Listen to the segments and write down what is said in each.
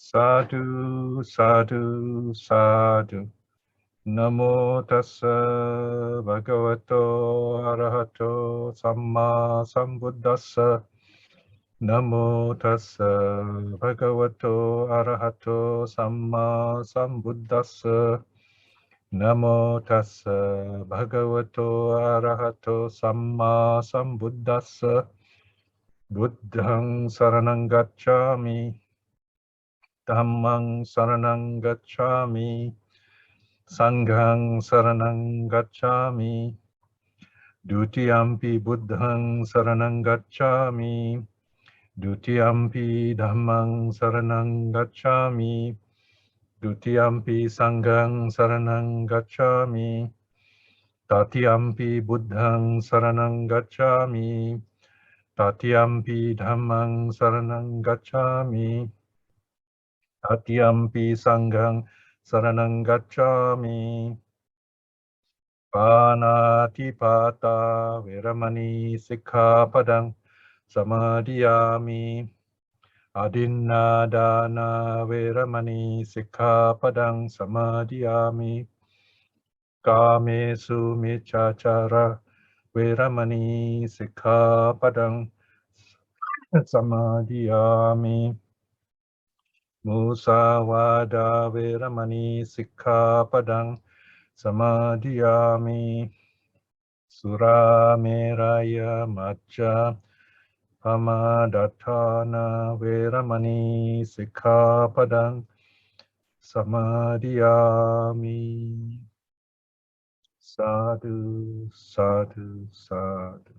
Sadhu, sadhu, sadhu. Namo tassa bhagavato arahato samma sambuddhassa. Namo tassa bhagavato arahato samma sambuddhassa. Namo tassa bhagavato arahato samma sambuddhassa. Buddhang saranang gacchami. Dhammang saranang gacchami. Saṅghāṃ saranang gacchami. Dutiyampi buddhaṃ saranang gacchami. Dutiyampi dhammang saranang gacchami. Dutiyampi saṅghāṃ saranang gacchami. Tatiyampi buddhaṃ saranang gacchami. Tatiyampi dhammang saranang gacchami. Tatiyampi saṅghāṃ saranang gacchami. Panatipata veramani sikkhapadang samadhiyami. Adinnādāna veramani sikkhapadang samadhiyami. Kāmesu miccacara veramani sikkhapadang samadhiyami. Musāvādā veramani sikkhapadang samadhiyami. Surameraya macca pamadatthana veramani sikkhapadang samadhiyami. Sadhu, sadhu, sadhu.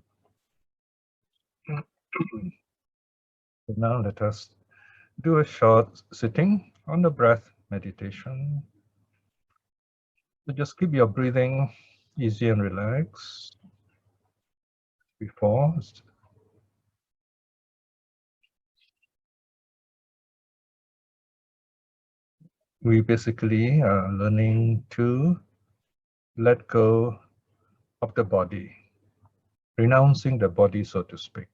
So now let us do a short sitting on the breath meditation. So just keep your breathing easy and relaxed. Before, we basically are learning to let go of the body, renouncing the body, so to speak.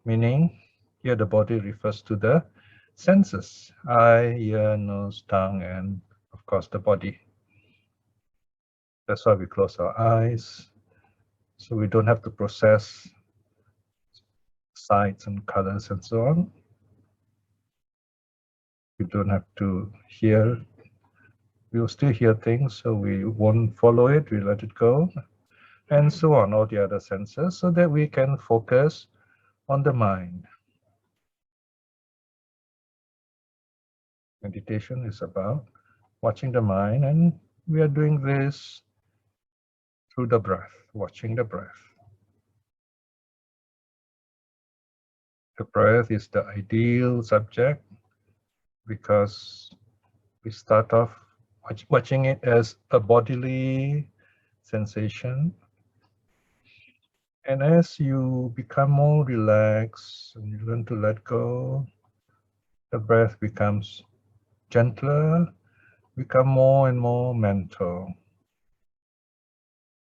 Meaning, here the body refers to the senses, eye, ear, nose, tongue, and of course the body. That's why we close our eyes, so we don't have to process sights and colors and so on. We don't have to hear. We will still hear things, so we won't follow it, we let it go, and so on, all the other senses, so that we can focus on the mind. Meditation is about watching the mind, and we are doing this through the breath, watching the breath. The breath is the ideal subject because we start off watching it as a bodily sensation. And as you become more relaxed and you learn to let go, the breath becomes gentler, become more and more mental.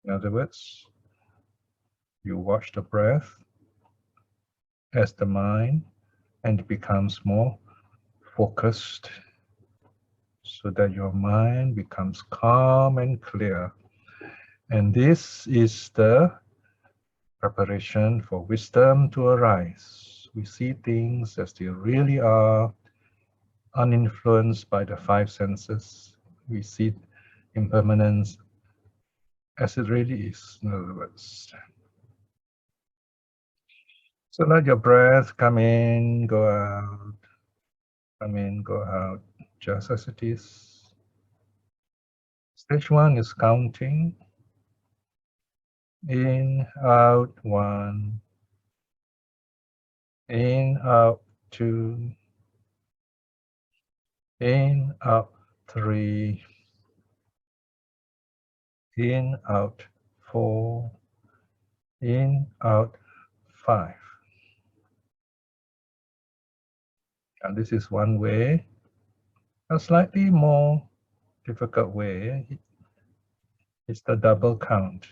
In other words, you watch the breath as the mind, and it becomes more focused, so that your mind becomes calm and clear. And this is the preparation for wisdom to arise. We see things as they really are, uninfluenced by the five senses. We see impermanence as it really is, in other words. So let your breath come in, go out, come in, go out, just as it is. Stage one is counting. In, out, 1. In, out, 2. In, out, 3. In, out, 4. In, out, 5. And this is one way. A slightly more difficult way is the double count.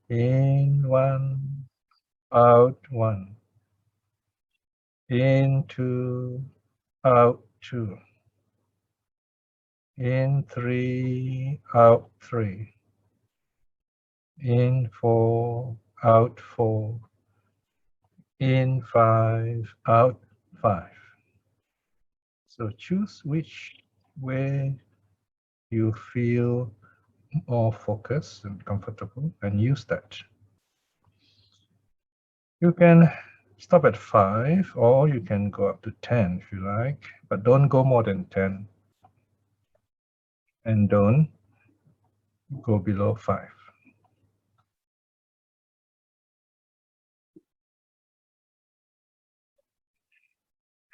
In, 1. Out, 1. In, 2. Out, 2. In 3, out 3. In 4, out 4. In 5, out 5. So choose which way you feel more focused and comfortable and use that. You can stop at 5 or you can go up to 10 if you like, but don't go more than 10 and don't go below 5.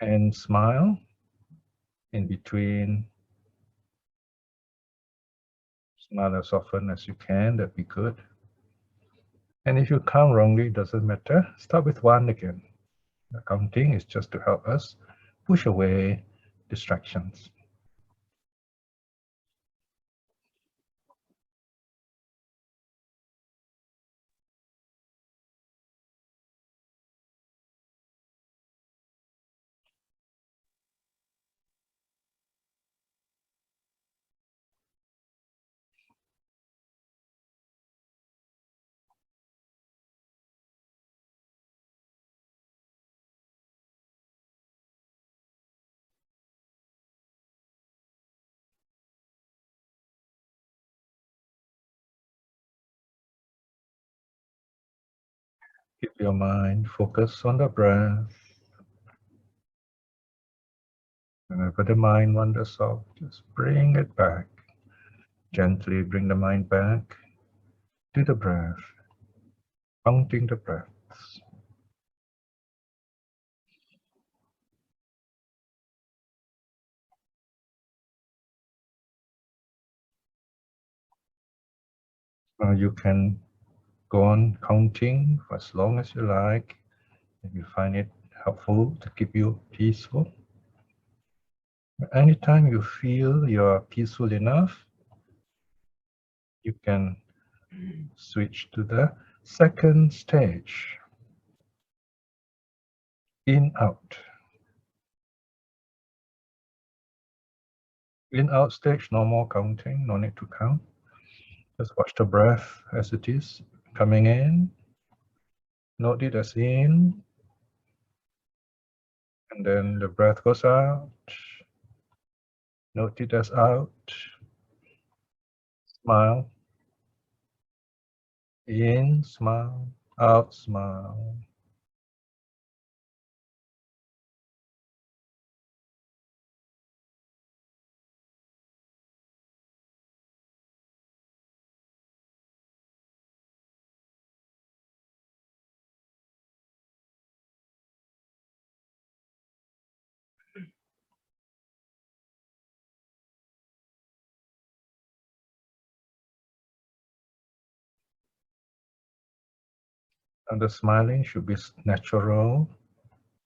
And smile in between. Smile as often as you can, that'd be good. And if you count wrongly, it doesn't matter. Start with 1 again. The counting is just to help us push away distractions. Keep your mind focused on the breath. Whenever the mind wanders off, just bring it back. Gently bring the mind back to the breath, counting the breaths. You can go on counting for as long as you like, if you find it helpful to keep you peaceful. Anytime you feel you're peaceful enough, you can switch to the second stage. In, out. In, out stage, no more counting, no need to count. Just watch the breath as it is, coming in. Note it as in, and then the breath goes out. Note it as out. Smile. In, smile. Out, smile. And the smiling should be natural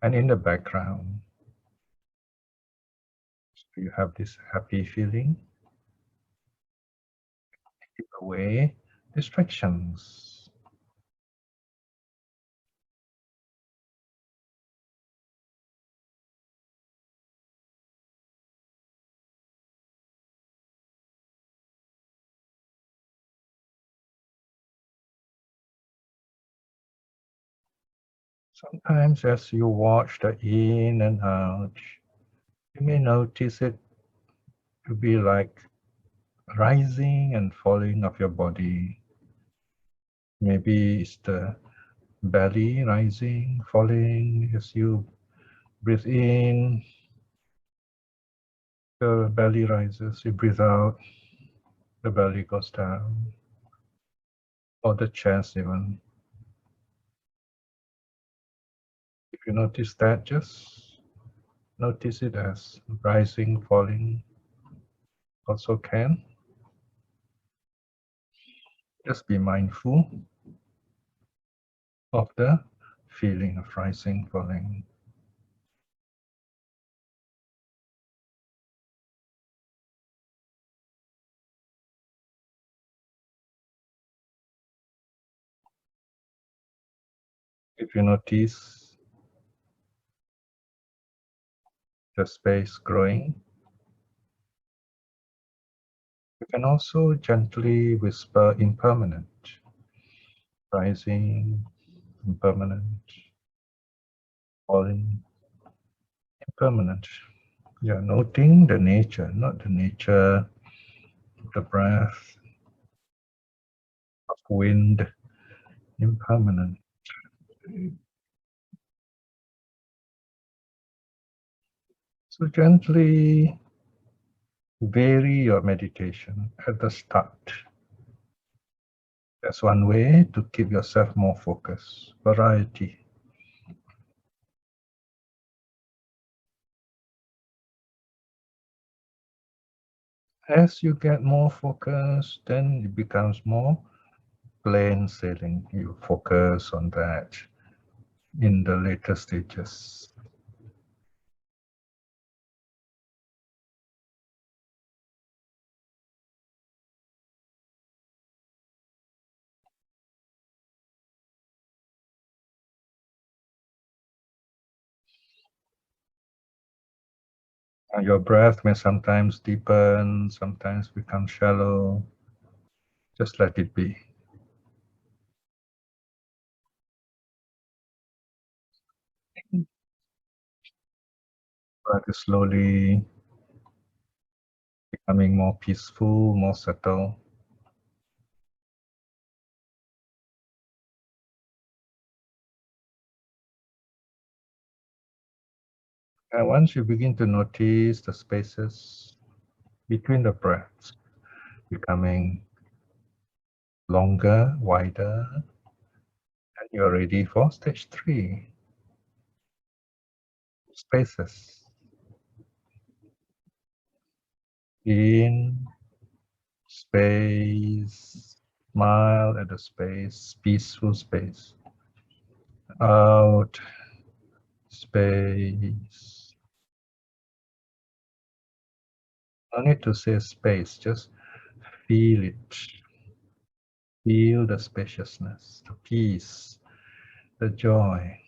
and in the background. So you have this happy feeling. Keep away distractions. Sometimes as you watch the in and out, you may notice it to be like rising and falling of your body. Maybe it's the belly rising, falling as you breathe in. The belly rises, you breathe out, the belly goes down, or the chest even. If you notice that, just notice it as rising, falling, also can. Just be mindful of the feeling of rising, falling. If you notice the space growing, You can also gently whisper impermanent, rising, impermanent, falling, impermanent. You're noting the nature, not the nature of the breath, of wind, impermanent. So gently vary your meditation at the start. That's one way to keep yourself more focused. Variety. As you get more focused, then it becomes more plain sailing. You focus on that in the later stages. Your breath may sometimes deepen, sometimes become shallow. Just let it be. Breath is slowly becoming more peaceful, more subtle. And once you begin to notice the spaces between the breaths becoming longer, wider, and you're ready for stage 3. Spaces. In space, smile at the space, peaceful space. Out, space. No need to say space, just feel it. Feel the spaciousness, the peace, the joy.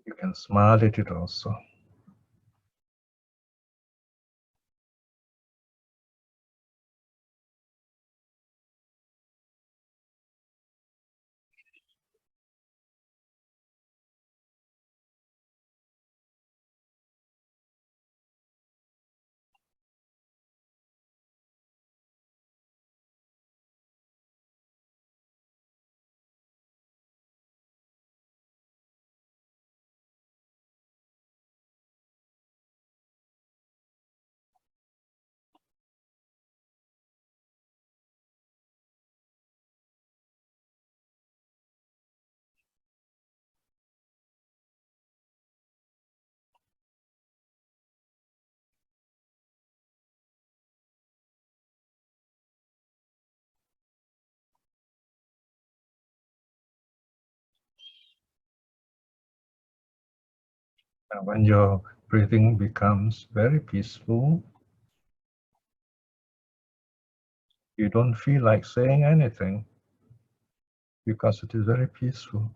You can smile at it also. And when your breathing becomes very peaceful, you don't feel like saying anything because it is very peaceful.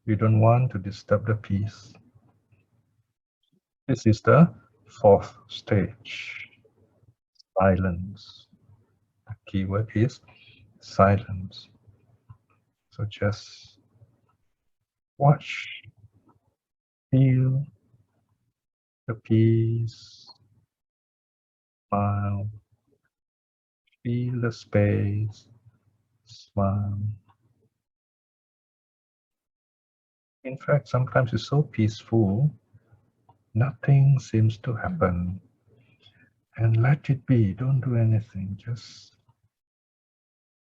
You don't want to disturb the peace. This is the 4th stage, silence. The key word is silence. So just watch, feel the peace, smile, feel the space, smile. In fact, sometimes it's so peaceful, nothing seems to happen. And let it be, don't do anything, just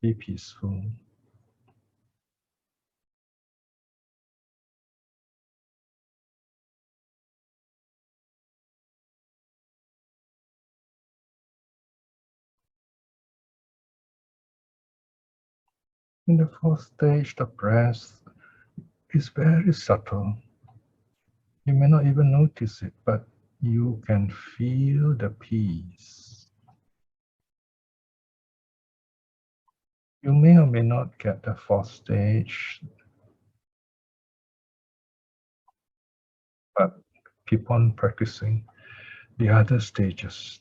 be peaceful. In the 4th stage, the breath is very subtle. You may not even notice it, but you can feel the peace. You may or may not get the 4th stage, but keep on practicing the other stages.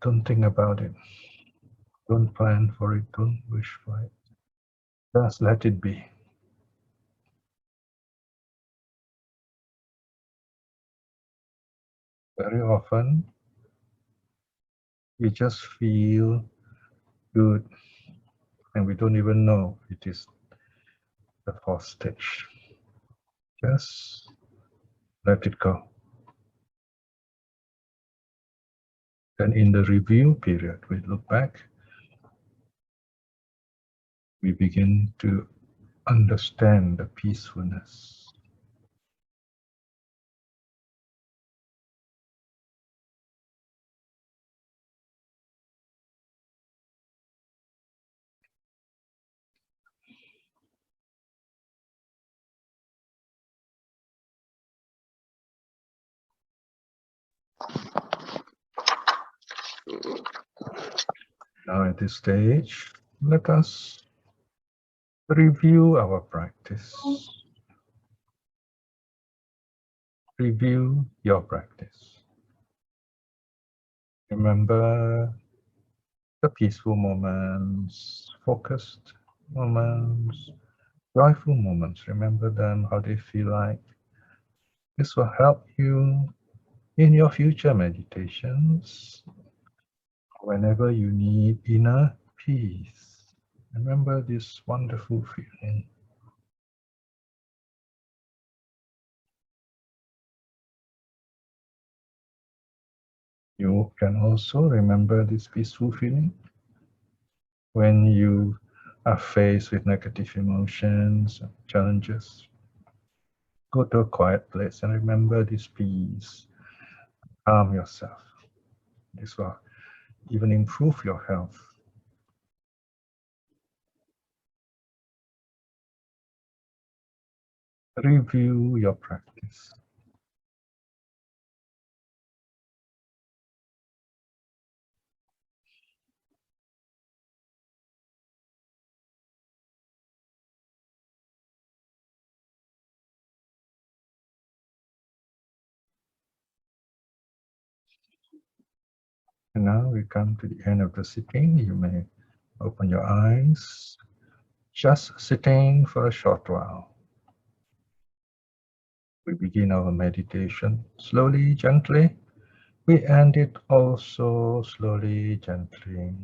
Don't think about it. Don't plan for it. Don't wish for it. Just let it be. Very often, we just feel good and we don't even know it is the fourth stage. Just let it go. Then in the review period, we look back, we begin to understand the peacefulness. Now at this stage, let us review our practice. Review your practice. Remember the peaceful moments, focused moments, joyful moments. Remember them, how they feel like. This will help you in your future meditations. Whenever you need inner peace, remember this wonderful feeling. You can also remember this peaceful feeling when you are faced with negative emotions, challenges. Go to a quiet place and remember this peace. Calm yourself. This will even improve your health. Review your practice. And now we come to the end of the sitting. You may open your eyes. Just sitting for a short while. We begin our meditation slowly, gently. We end it also slowly, gently.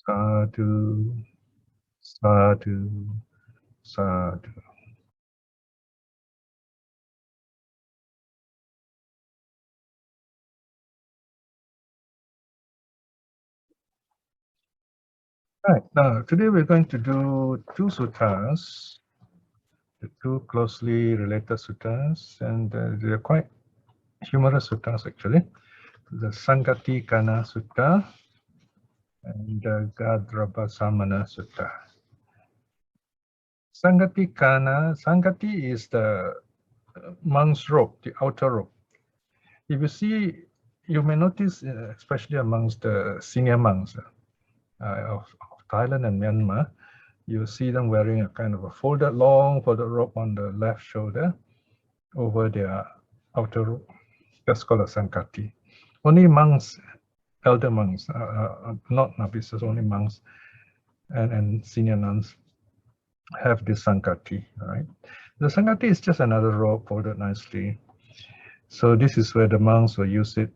Sadhu, sadhu, sadhu. Right, now today we're going to do two suttas, the two closely related suttas, and they're quite humorous suttas actually. The Saṅghāṭi Sutta and the Gadrabha Samaṇa Sutta. Saṅghāṭi is the monk's robe, the outer robe. If you see, you may notice, especially amongst the senior monks of Thailand and Myanmar, you see them wearing a kind of a long folded robe on the left shoulder over their outer robe. That's called a Saṅghāṭi. Only monks, elder monks, not novices, only monks and senior nuns have this Saṅghāṭi, right? The Saṅghāṭi is just another robe folded nicely. So this is where the monks will use it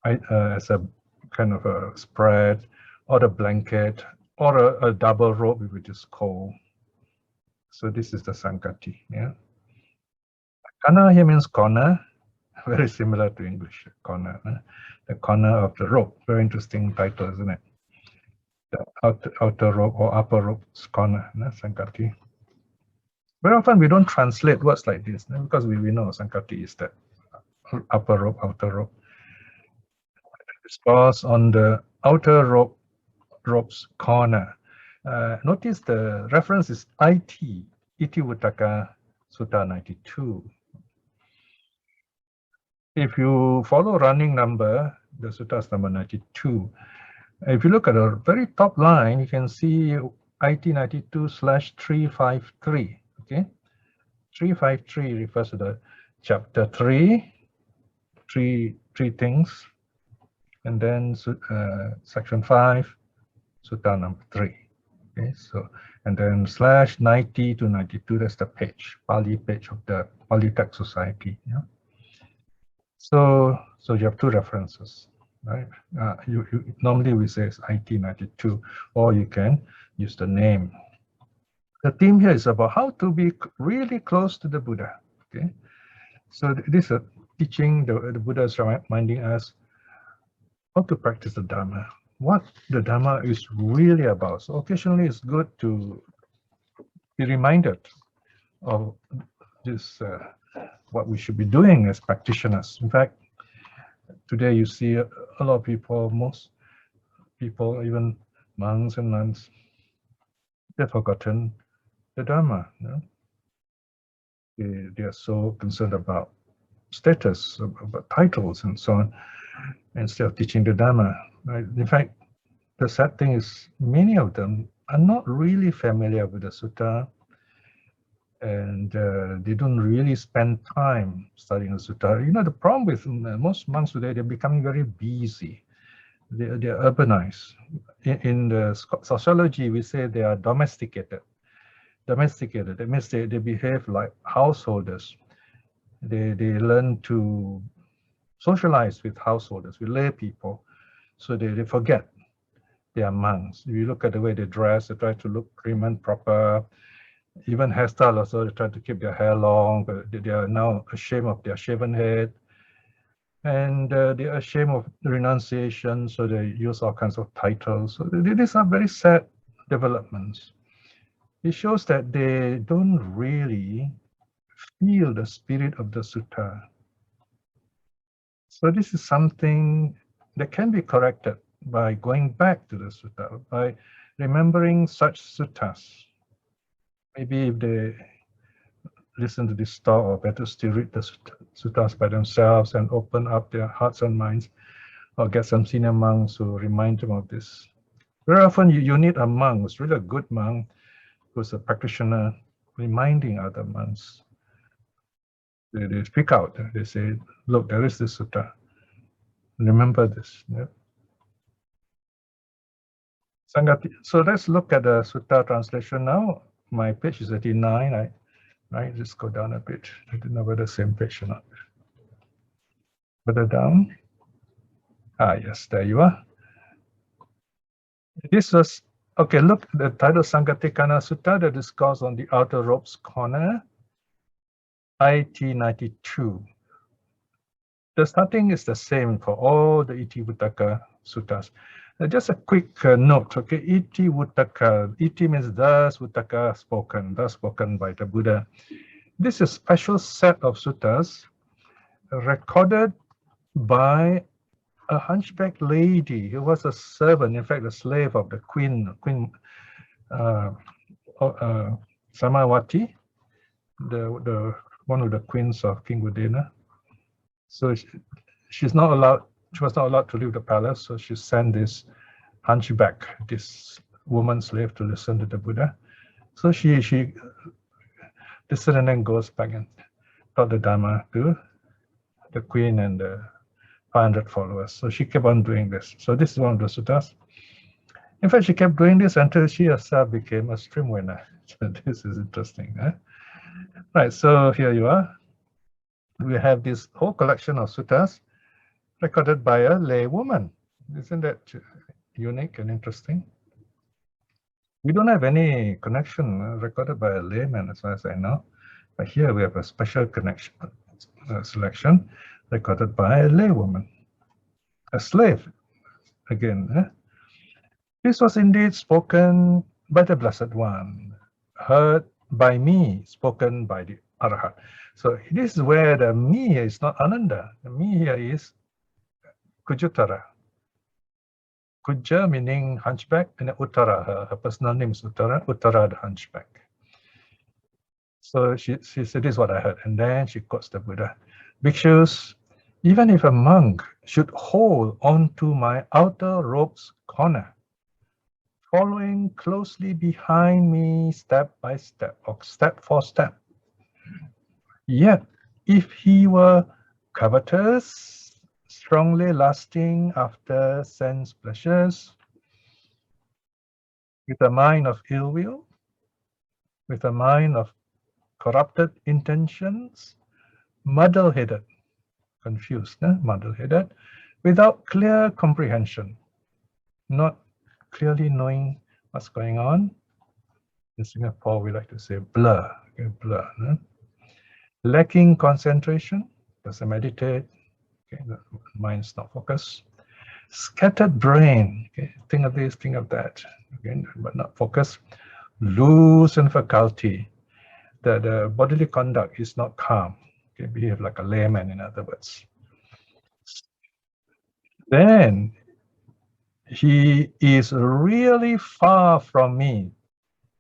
as a kind of a spread or a blanket or a double robe if it is cold. So this is the Saṅghāṭi, yeah. Kaṇṇa here means corner, very similar to English, corner. The corner of the robe, very interesting title, isn't it? The outer robe or upper robe's corner, Saṅghāṭi. Very often we don't translate words like this because we know Saṅghāṭi is that upper robe, outer robe. Discourse on the outer robe's corner. Notice the reference is Iti Vuttaka Sutta 92. If you follow running number, the sutta is number 92. If you look at the very top line, you can see IT 92/353. Okay, 353 refers to the chapter 3, three things, and then section 5, sutta number 3. Okay, so and then /90 to 92, that's the page, Pali page of the Pali Text Society. Yeah. So you have two references, right? Normally we say it's IT 92, or you can use the name. The theme here is about how to be really close to the Buddha. Okay, so this is a teaching. The Buddha is reminding us how to practice the Dharma, what the Dharma is really about. So occasionally it's good to be reminded of this, what we should be doing as practitioners. In fact, today you see a lot of people, most people, even monks and nuns, they've forgotten the Dharma. You know? They are so concerned about status, about titles and so on, instead of teaching the Dharma. Right? In fact, the sad thing is many of them are not really familiar with the Sutta, and they don't really spend time studying the Sutta. You know, the problem with most monks today, they're becoming very busy. They're urbanized. In the sociology, we say they are domesticated. Domesticated, that means they behave like householders. They learn to socialize with householders, with lay people, so they forget they are monks. If you look at the way they dress, they try to look prim and proper. Even hairstyle also, they try to keep their hair long, but they are now ashamed of their shaven head. And they are ashamed of the renunciation, so they use all kinds of titles. So these are very sad developments. It shows that they don't really feel the spirit of the sutta. So this is something that can be corrected by going back to the sutta, by remembering such suttas. Maybe if they listen to this talk, or better still read the suttas by themselves and open up their hearts and minds, or get some senior monks who remind them of this. Very often you need a monk who's really a good monk, who's a practitioner, reminding other monks. They speak out, they say, look, there is this sutta. Remember this. Yeah? Saṅghāṭi. So let's look at the sutta translation now. My page is 89. Right, just go down a bit. I don't know whether the same page or not. Further down. Yes, there you are. This was, okay, look, the title Saṅghāṭi Sutta, the Discourse on the Outer Robe's Corner, IT 92. The starting is the same for all the Iti Vuttaka suttas. Just a quick note, okay, Iti Vuttaka, Iti means thus Vuttaka spoken, thus spoken by the Buddha. This is a special set of suttas recorded by a hunchback lady who was a servant, in fact, a slave of the Queen Samaṇāṭi, the one of the queens of King Udena. So she was not allowed to leave the palace, so she sent this hunchback, this woman slave, to listen to the Buddha. So she listened and then goes back and taught the Dharma to the queen and the 500 followers. So she kept on doing this. So this is one of the suttas. In fact, she kept doing this until she herself became a stream winner. So this is interesting. Right, so here you are. We have this whole collection of suttas recorded by a lay woman. Isn't that unique and interesting? We don't have any connection recorded by a layman, as far as I know. But here we have a special connection, selection recorded by a laywoman, a slave, again. This was indeed spoken by the Blessed One, heard by me, spoken by the Arhat. So this is where the me here is not Ananda. The me here is Kujutara. Kuja meaning hunchback, and then Uttara, her personal name is Uttara, Uttara the hunchback. So she said, this is what I heard. And then she quotes the Buddha. Bhikshus, even if a monk should hold onto my outer robe's corner, following closely behind me step by step, or step for step, yet if he were covetous, strongly lusting after sense pleasures, with a mind of ill will, with a mind of corrupted intentions, muddle-headed, confused, muddle-headed, without clear comprehension, not clearly knowing what's going on. In Singapore, we like to say blur, okay, blur. Lacking concentration, doesn't meditate, okay, the mind's not focused. Scattered brain, okay, think of this, think of that, okay, but not focused. Loose and faculty, the bodily conduct is not calm, okay, behave like a layman, in other words. Then he is really far from me,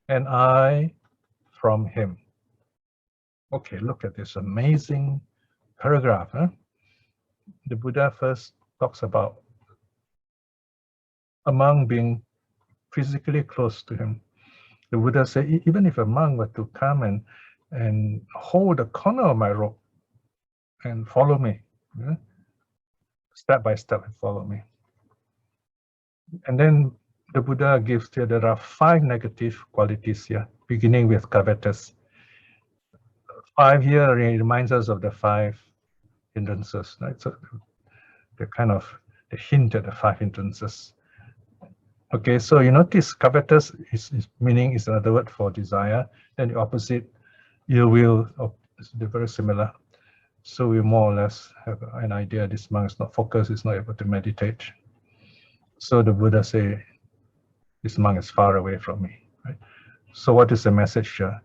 and I from him. Okay, look at this amazing paragraph. The Buddha first talks about a monk being physically close to him. The Buddha said, even if a monk were to come and hold the corner of my robe and follow me, step by step and follow me. And then the Buddha gives here, there are 5 negative qualities here, beginning with covetous. 5 here reminds us of the 5 hindrances, right? So the kind of the hint at the 5 hindrances. Okay, so you notice covetous is meaning is another word for desire. Then the opposite, ill will, they're very similar. So we more or less have an idea this monk is not focused, is not able to meditate. So the Buddha say, this monk is far away from me. Right? So what is the message here?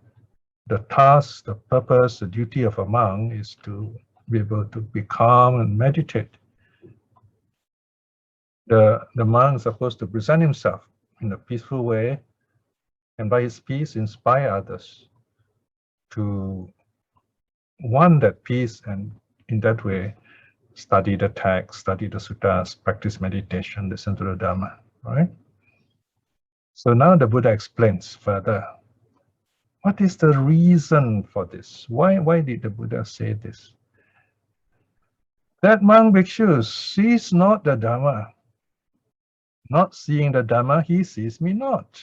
The task, the purpose, the duty of a monk is to be able to be calm and meditate. The monk is supposed to present himself in a peaceful way, and by his peace inspire others to want that peace, and in that way study the text, study the suttas, practice meditation, listen to the Dharma, right? So now the Buddha explains further. What is the reason for this? Why did the Buddha say this? That monk Bhikshu sees not the Dharma. Not seeing the Dharma, he sees me not.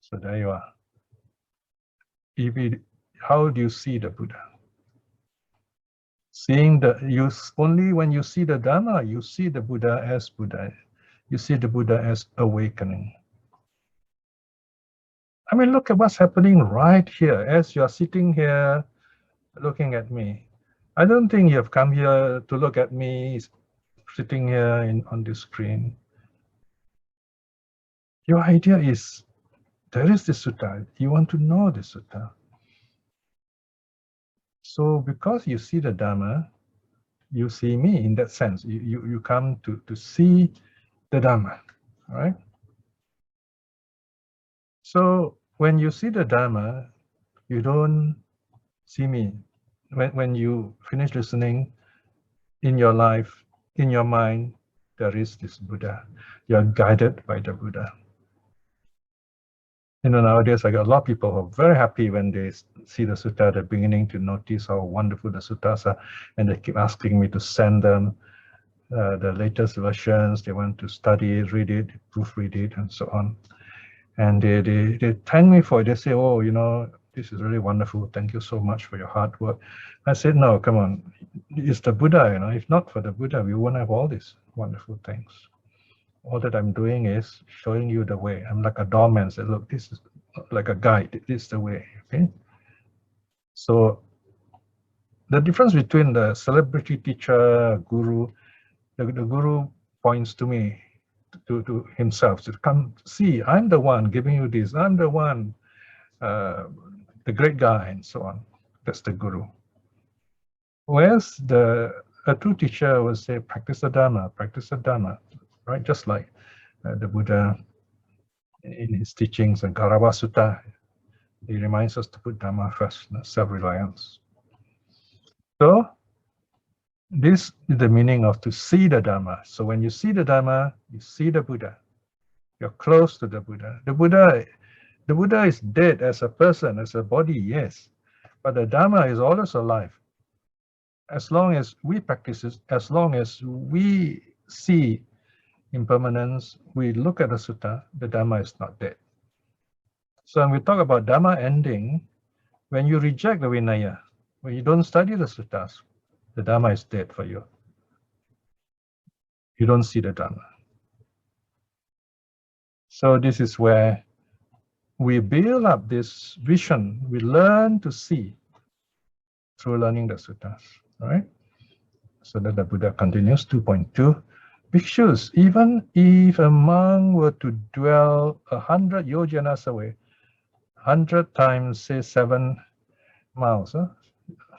So there you are. How do you see the Buddha? Only when you see the Dharma, you see the Buddha as Buddha. You see the Buddha as awakening. I mean, look at what's happening right here as you're sitting here looking at me. I don't think you have come here to look at me sitting here on the screen. Your idea is, there is this sutta. You want to know the sutta. So because you see the Dharma, you see me in that sense. You come to see the Dharma, all right? So when you see the Dharma, you don't see me. When you finish listening, in your life, in your mind, there is this Buddha. You are guided by the Buddha. You know, nowadays I got a lot of people who are very happy when they see the sutta, they're beginning to notice how wonderful the suttas are, and they keep asking me to send them the latest versions. They want to study it, read it, proofread it, and so on. And they thank me for it. They say, oh, you know, this is really wonderful. Thank you so much for your hard work. I said, no, come on. It's the Buddha, you know. If not for the Buddha, we wouldn't have all these wonderful things. All that I'm doing is showing you the way. I'm like a doorman. Say, look, this is like a guide. This is the way, okay? So the difference between the celebrity teacher, guru, the guru points to me, to himself, to come see, I'm the one giving you this, I'm the one, the great guy, and so on. That's the guru. Whereas a true teacher will say, practice the Dharma, practice the Dharma. right? Just like the Buddha in his teachings and Gadrabha Sutta, he reminds us to put Dharma first, self-reliance. So this is the meaning of to see the Dharma. So when you see the Dharma, you see the Buddha. You're close to the Buddha. The Buddha is dead as a person, as a body, yes. But the Dharma is always alive. As long as we practice it, as long as we see impermanence, we look at the sutta, the Dharma is not dead. So when we talk about Dharma ending, when you reject the Vinaya, when you don't study the suttas, the Dharma is dead for you. You don't see the Dharma. So this is where we build up this vision. We learn to see through learning the suttas, right? So that the Buddha continues, 2.2. Bhikshus, even if a monk were to dwell 100 yojanas away, 100 times, say, 7 miles,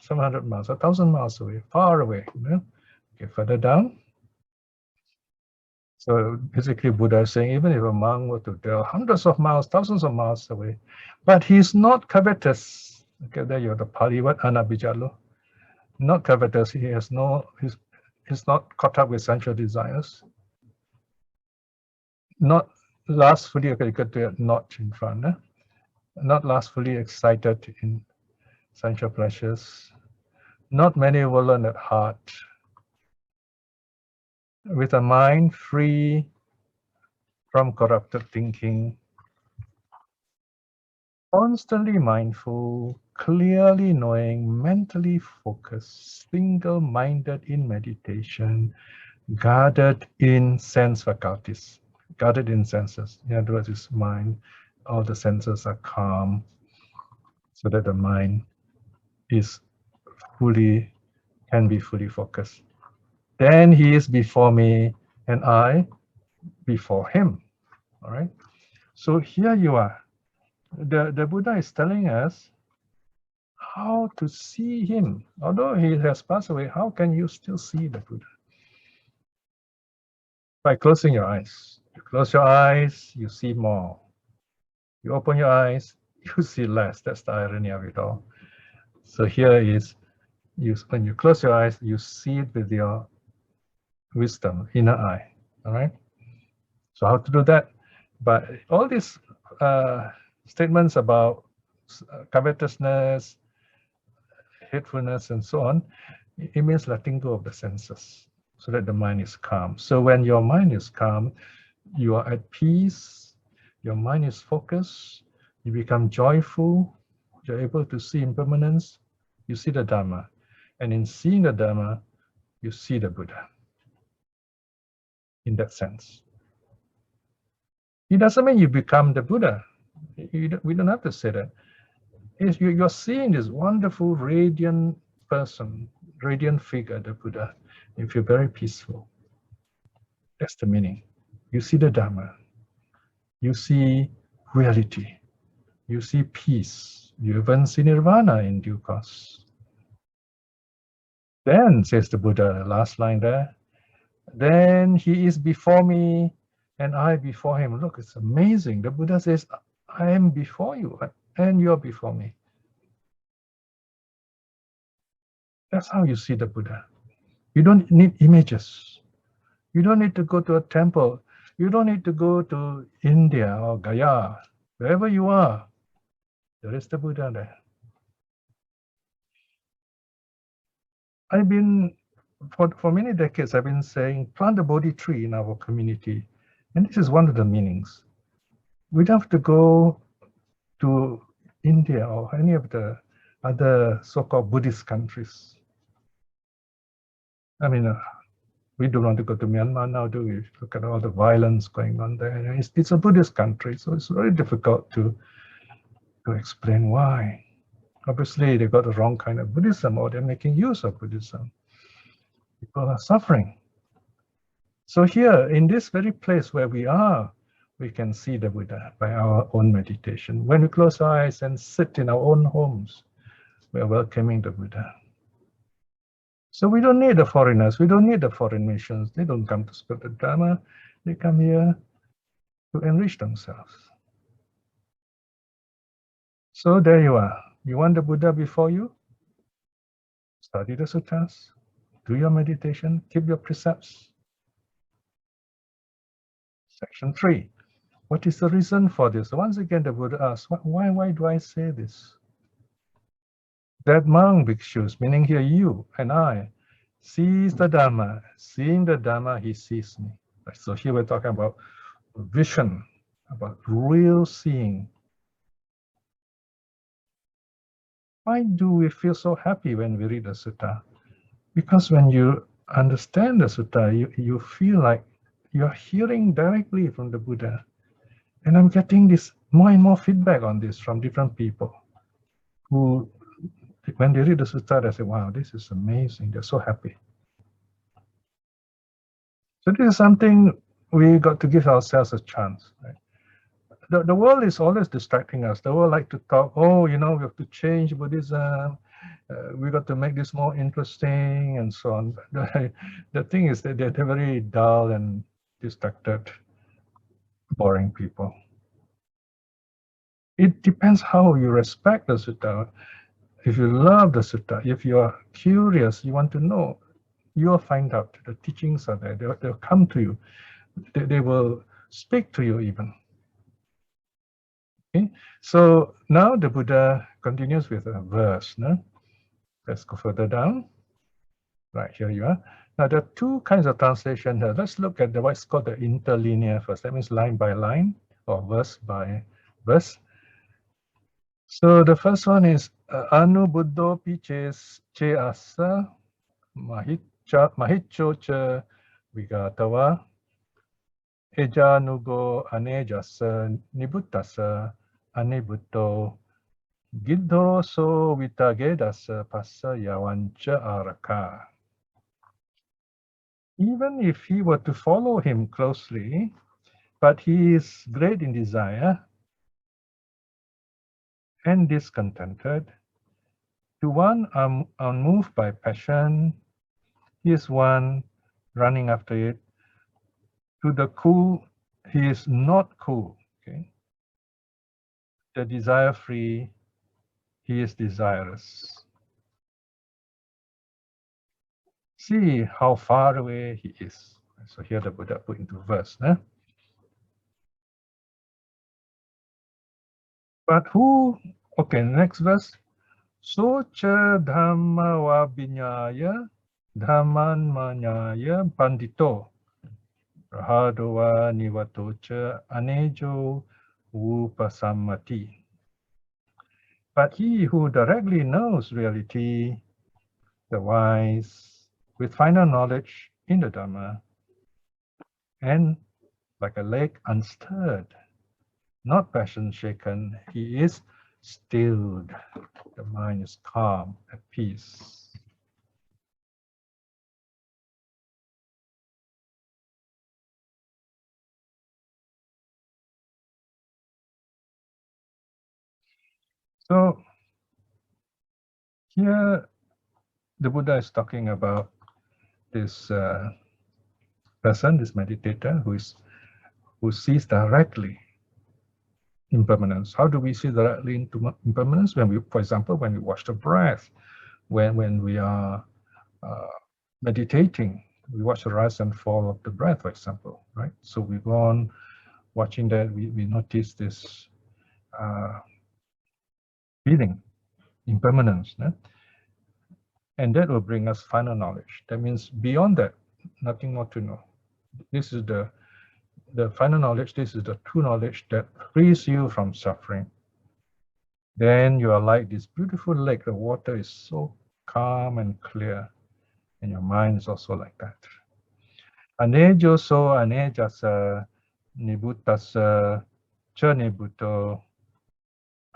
700 miles, 1,000 miles away, far away. Okay, further down. So basically, Buddha is saying, even if a monk were to dwell hundreds of miles, thousands of miles away, but he's not covetous. Okay, there you have the Pali word, anabhijalo. Not covetous. He has no, he's not caught up with sensual desires. Not lustfully, okay, you got the notch in front. Not lustfully excited in sensual pleasures. Not malevolent at heart. With a mind free from corrupted thinking. Constantly mindful, clearly knowing, mentally focused, single-minded in meditation, guarded in sense faculties, guarded in senses. In other words, his mind, all the senses are calm, so that the mind is can be fully focused. Then he is before me, and I before him. All right. So here you are. The Buddha is telling us how to see him. Although he has passed away, how can you still see the Buddha? By closing your eyes. You close your eyes, you see more. You open your eyes, you see less. That's the irony of it all. So here is, when you close your eyes, you see it with your wisdom, inner eye. All right? So how to do that? But all these statements about covetousness, hatefulness, and so on, it means letting go of the senses so that the mind is calm. So when your mind is calm, you are at peace, your mind is focused, you become joyful, you're able to see impermanence, you see the Dharma. And in seeing the Dharma, you see the Buddha. In that sense. It doesn't mean you become the Buddha. We don't have to say that. You're seeing this wonderful, radiant person, radiant figure, the Buddha. You feel very peaceful. That's the meaning. You see the Dharma. You see reality. You see peace. You even see nirvana in due course. Then, says the Buddha, last line there, then he is before me and I before him. Look, it's amazing. The Buddha says, I am before you and you're before me. That's how you see the Buddha. You don't need images. You don't need to go to a temple. You don't need to go to India or Gaya. Wherever you are, there is the Buddha there. I've been, for many decades, I've been saying, plant a Bodhi tree in our community. And this is one of the meanings. We don't have to go to India or any of the other so-called Buddhist countries. I mean, we don't want to go to Myanmar now, do we? Look at all the violence going on there. It's a Buddhist country, so it's very difficult to explain why. Obviously, they got the wrong kind of Buddhism, or they're making use of Buddhism. People are suffering. So here, in this very place where we are, we can see the Buddha by our own meditation. When we close our eyes and sit in our own homes, we are welcoming the Buddha. So we don't need the foreigners. We don't need the foreign missions. They don't come to spread the Dharma. They come here to enrich themselves. So there you are. You want the Buddha before you? Study the suttas, do your meditation, keep your precepts. Section 3. What is the reason for this? Once again, the Buddha asks, why do I say this? That monk, bhikshus, meaning here you and I, sees the Dharma. Seeing the Dharma, he sees me. So here we're talking about vision, about real seeing. Why do we feel so happy when we read the sutta? Because when you understand the sutta, you feel like you're hearing directly from the Buddha. And I'm getting this more and more feedback on this from different people who, when they read the sutta, they say, wow, this is amazing. They're so happy. So this is something we got to give ourselves a chance. Right? The world is always distracting us. The world like to talk, oh, you know, we have to change Buddhism. We got to make this more interesting and so on. The thing is that they're very dull and distracted, boring people. It depends how you respect the sutta. If you love the sutta, if you are curious, you want to know, you'll find out. The teachings are there. They'll come to you. They will speak to you even. Okay? So now the Buddha continues with a verse. No? Let's go further down. Right, here you are. Now there are two kinds of translation here. Let's look at what's called the interlinear first. That means line by line or verse by verse. So the first one is Anu Buddho Piches Che Asa Mahiccho Cha Vigatawa Eja Nugo Anejasa Nibuttasa Anebutto Giddo So Vitagedasa Passa Yavancha Araka. Even if he were to follow him closely, but he is great in desire and discontented, to one unmoved by passion, he is one running after it. To the cool, he is not cool. Okay? The desire-free, he is desirous. See how far away he is. So here the Buddha put into verse. But who, okay, next verse. Socha dhamma wa binyaya dhamman manyaya pandito rahadova nivatocha anejo upasammati. But he who directly knows reality, the wise, with final knowledge in the Dharma, and like a lake unstirred, not passion shaken, he is stilled. The mind is calm, at peace. So here the Buddha is talking about this person, this meditator, who sees directly impermanence. How do we see directly into impermanence? When we, for example, when we watch the breath, when we are meditating, we watch the rise and fall of the breath, for example, right? So we go on watching that, we notice this feeling, impermanence, né? And that will bring us final knowledge. That means beyond that, nothing more to know. This is the final knowledge. This is the true knowledge that frees you from suffering. Then you are like this beautiful lake. The water is so calm and clear, and your mind is also like that. Anejo so anejasa nibuttasa cha nibuto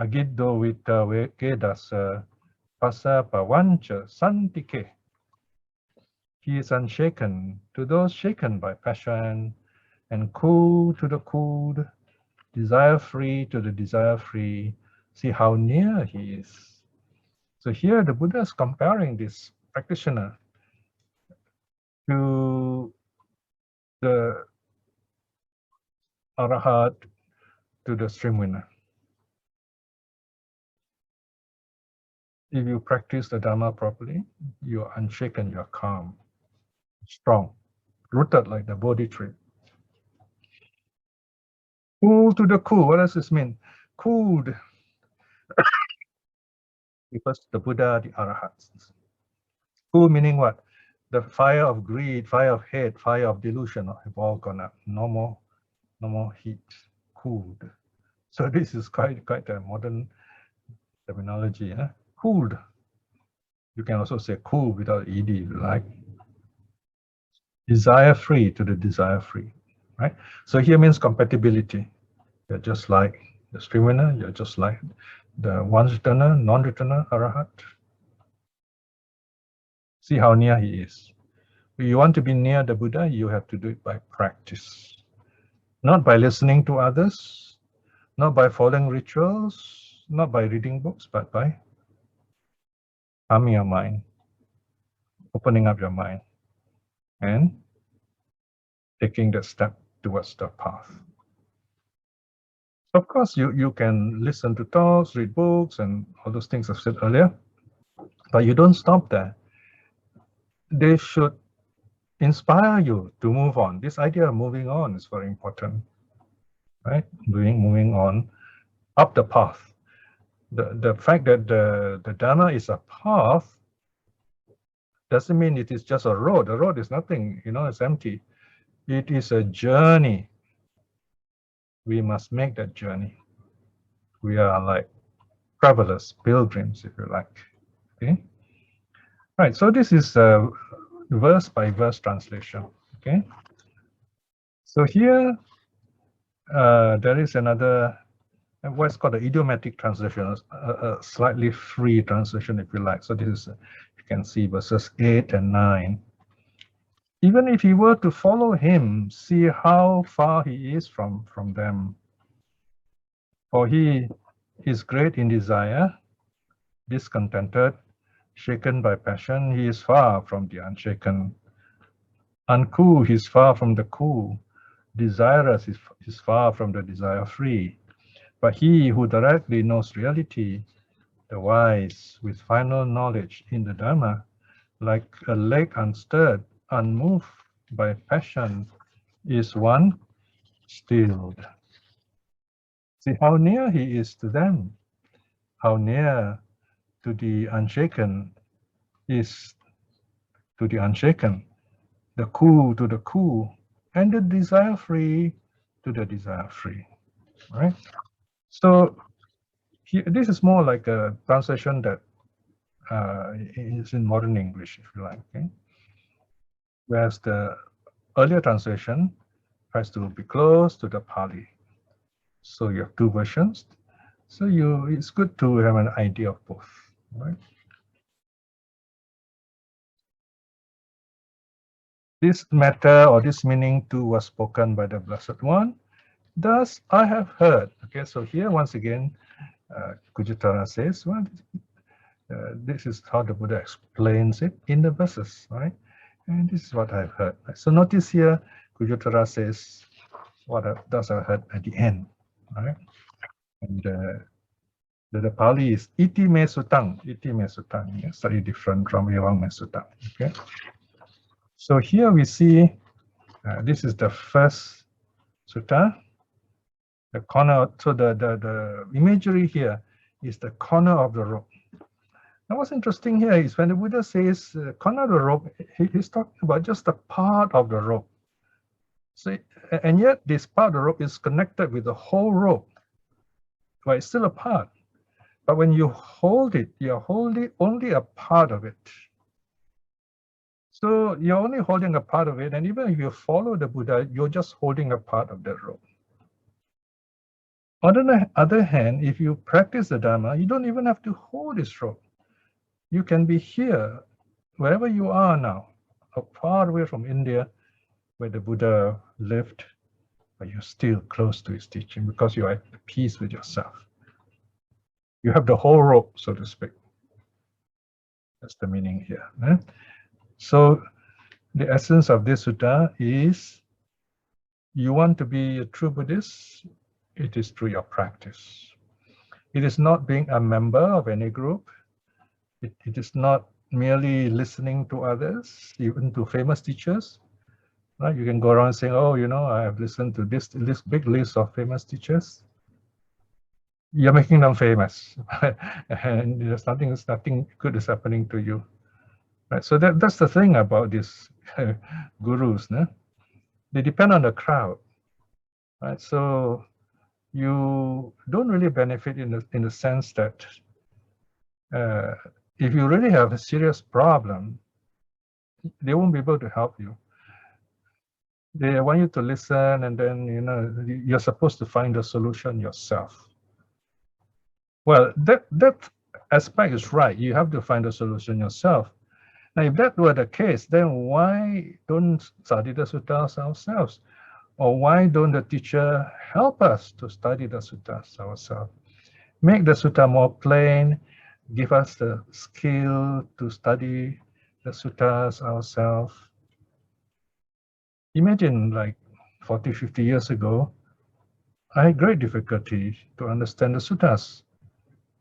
agiddo vita vedasa pasa pavancha santike. He is unshaken to those shaken by passion, and cool to the cooled, desire-free to the desire-free. See how near he is. So here the Buddha is comparing this practitioner to the Arahat to the stream winner. If you practice the Dharma properly, you're unshaken, you're calm, strong, rooted like the Bodhi tree. Cool to the cool. What does this mean? Cooled. Because the Buddha, the Arahats. Cool meaning what? The fire of greed, fire of hate, fire of delusion have all gone up. No more heat. Cooled. So this is quite a modern terminology. Huh? Cooled. You can also say cool without ed if you like. Desire free to the desire free. Right? So here means compatibility. You're just like the stream winner, you're just like the one-returner, non-returner, Arahat. See how near he is. If you want to be near the Buddha, you have to do it by practice. Not by listening to others, not by following rituals, not by reading books, but by calming your mind, opening up your mind, and taking the step towards the path. Of course, you can listen to talks, read books, and all those things I've said earlier, but you don't stop there. They should inspire you to move on. This idea of moving on is very important, right? Moving on up the path. The fact that the Dharma is a path doesn't mean it is just a road. The road is nothing, it's empty. It is a journey. We must make that journey. We are like travelers, pilgrims, if you like. Okay. Right. So this is a verse by verse translation. Okay. So here there is another what's called an idiomatic translation, a slightly free translation, if you like. So this is you can see verses 8 and 9. Even if he were to follow him, see how far he is from them. For he is great in desire, discontented, shaken by passion, he is far from the unshaken. Uncool, he is far from the cool. Desirous is far from the desire-free. But he who directly knows reality, the wise, with final knowledge in the Dharma, like a lake unstirred, unmoved by passion, is one stilled. See how near he is to them, how near to the unshaken is to the unshaken, the cool to the cool, and the desire-free to the desire-free, right? So this is more like a translation that is in modern English, if you like. Okay? Whereas the earlier translation tries to be close to the Pali. So you have two versions. So it's good to have an idea of both, right? This matter or this meaning too was spoken by the Blessed One. Thus I have heard. Okay, so here once again, Kujatara says, well, this is how the Buddha explains it in the verses, right? And this is what I've heard. So notice here, Kujatara says, what thus I heard at the end, right? And the Pali is iti me sutang, slightly different from evang me sutang. Okay. So here we see this is the first sutta. The corner, so the imagery here is the corner of the rope. Now what's interesting here is when the Buddha says corner of the rope, he's talking about just a part of the rope. So, and yet this part of the rope is connected with the whole rope. Well, it's still a part. But when you hold it, you're holding only a part of it. So you're only holding a part of it, and even if you follow the Buddha, you're just holding a part of that rope. On the other hand, if you practice the Dharma, you don't even have to hold this rope. You can be here, wherever you are now, far away from India, where the Buddha lived, but you're still close to his teaching because you're at peace with yourself. You have the whole rope, so to speak. That's the meaning here. Eh? So the essence of this sutta is You want to be a true Buddhist, it is through your practice. It is not being a member of any group. It is not merely listening to others, even to famous teachers. Right? You can go around saying, oh, you know, I have listened to this big list of famous teachers. You're making them famous, and there's nothing good is happening to you. Right? So that's the thing about these gurus. No? They depend on the crowd. Right? So you don't really benefit in the sense that if you really have a serious problem, they won't be able to help you. They want you to listen, and then you're supposed to find a solution yourself. Well, that aspect is right. You have to find a solution yourself. Now, if that were the case, then why don't study the suttas ourselves? Or why don't the teacher help us to study the suttas ourselves? Make the sutta more plain, give us the skill to study the suttas ourselves. Imagine like 40, 50 years ago, I had great difficulty to understand the suttas.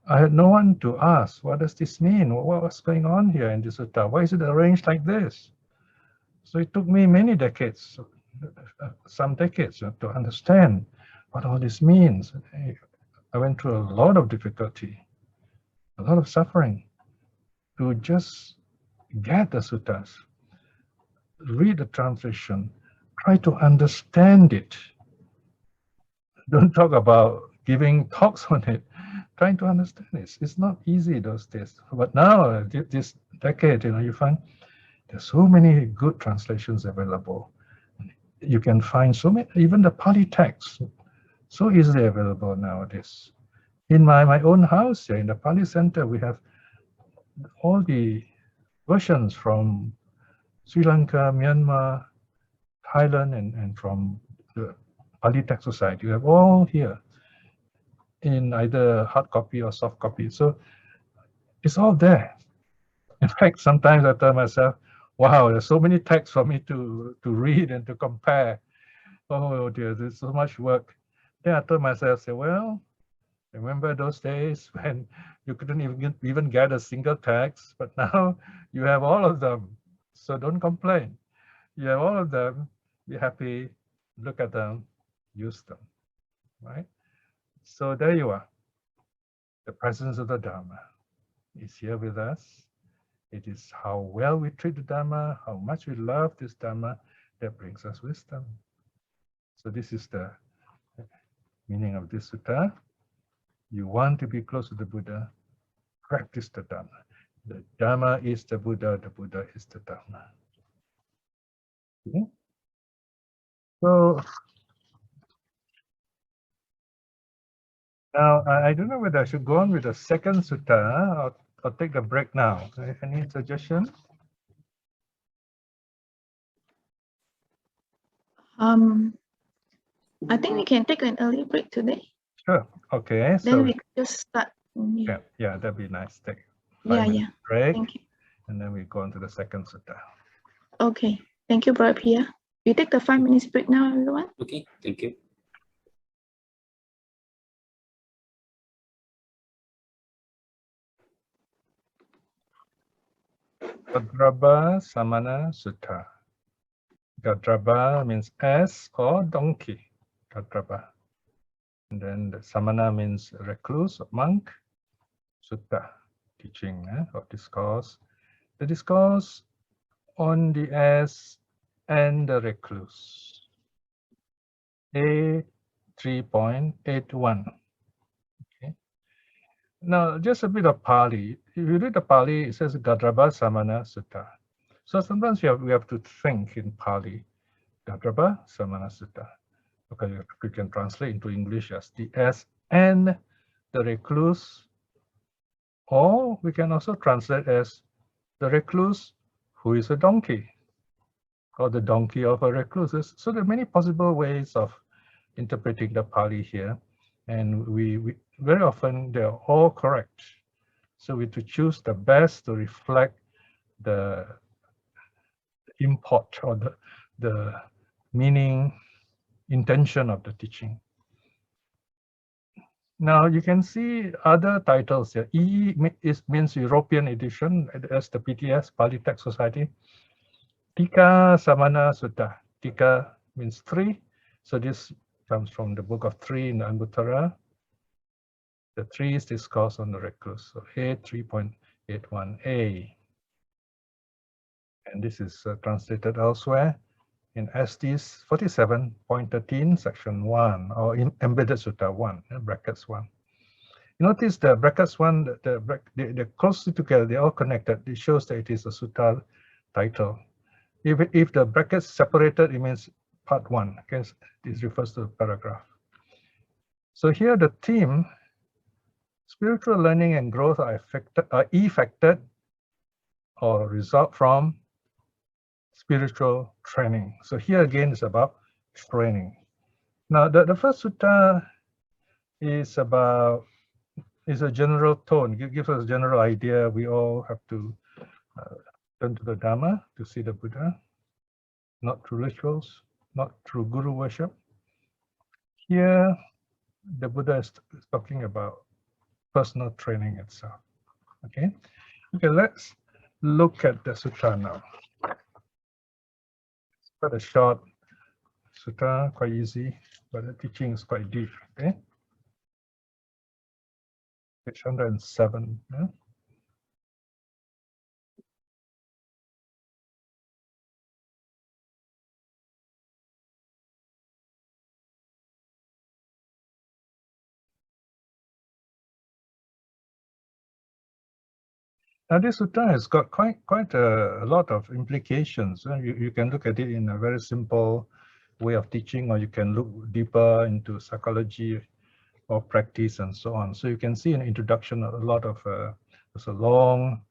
I had no one to ask, what does this mean? What's going on here in the sutta? Why is it arranged like this? So it took me many decades, some decades, to understand what all this means. I went through a lot of difficulty, a lot of suffering to just get the suttas, read the translation, try to understand it. Don't talk about giving talks on it. Trying to understand it. It's not easy those days. But now, this decade, you find there's so many good translations available. You can find so many, even the Pali texts, so easily available nowadays. In my own house here, in the Pali Center, we have all the versions from Sri Lanka, Myanmar, Thailand, and from the Pali Text Society. You have all here in either hard copy or soft copy. So it's all there. In fact, sometimes I tell myself, wow, there's so many texts for me to read and to compare. Oh dear, there's so much work. Then I told myself, say, well, remember those days when you couldn't even get a single text, but now you have all of them. So don't complain. You have all of them, be happy, look at them, use them, right? So there you are. The presence of the Dharma is here with us. It is how well we treat the Dharma, how much we love this Dharma that brings us wisdom. So this is the meaning of this sutta. You want to be close to the Buddha, practice the Dharma. The Dharma is the Buddha is the Dharma. Okay? So now I don't know whether I should go on with the second sutta or take a break now. Any suggestion? I think we can take an early break today. Sure. Okay. Then we just start. Yeah, that'd be nice. Take 5 minute break. Thank you. And then we go on to the second sutta. Okay. Thank you, Brother Piya. We take the 5 minutes break now, everyone. Okay, thank you. Gadrabha Samaṇa Sutta. Gadrabha means ass or donkey. Gadrabha. And then the Samaṇa means recluse, monk. Sutta, teaching or discourse. The discourse on the ass and the recluse. A 3.81. Okay. Now, just a bit of Pali. If you read the Pali, it says Gadrabha Samaṇa Sutta. So sometimes we have to think in Pali. Gadrabha Samaṇa Sutta. Okay, we can translate into English as the ass and the recluse. Or we can also translate as the recluse who is a donkey, or the donkey of a recluse. So there are many possible ways of interpreting the Pali here, and we very often they're all correct. So we have to choose the best to reflect the import or the meaning intention of the teaching. Now you can see other titles here. E means European edition, as the PTS, Pali Text Society. Tika Samaṇa Sutta. Tika means 3. So this comes from the book of 3 in the Anguttara. The 3 is Discourse on the Recluse. So A 3.81a. And this is translated elsewhere in SKEGSS 47.13, section 1, or in Embedded Sutta 1, brackets 1. You notice the brackets 1, they're closely together, they're all connected. It shows that it is a sutta title. If the brackets separated, it means part 1. Okay, this refers to the paragraph. So here the theme, spiritual learning and growth are effected or result from spiritual training. So here again is about training. Now the first sutta is a general tone. It gives us a general idea. We all have to turn to the Dharma to see the Buddha, not through rituals, not through guru worship. Here the Buddha is talking about personal training itself. Okay, let's look at the sutta now. It's quite a short sutta, quite easy, but the teaching is quite deep. Okay, page 107. Yeah? Now this sutta has got quite a lot of implications. You can look at it in a very simple way of teaching, or you can look deeper into psychology or practice and so on. So you can see in introduction a lot of there's a long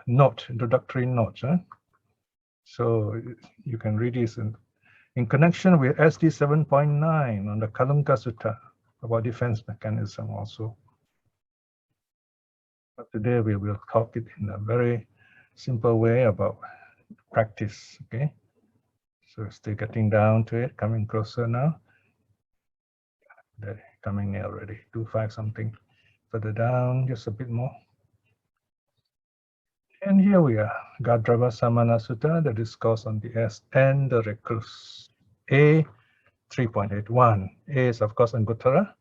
introductory note. So you can read this in connection with SKEGSS 7.9 on the Kalunka Sutta about defense mechanism also. But today we will talk it in a very simple way about practice. Okay, so still getting down to it, coming closer now. They're coming near already. 2.5 something further down, just a bit more. And here we are, Gadrabha Samaṇa Sutta, the discourse on the S and the Recluse. A 3.81. A is of course Anguttara.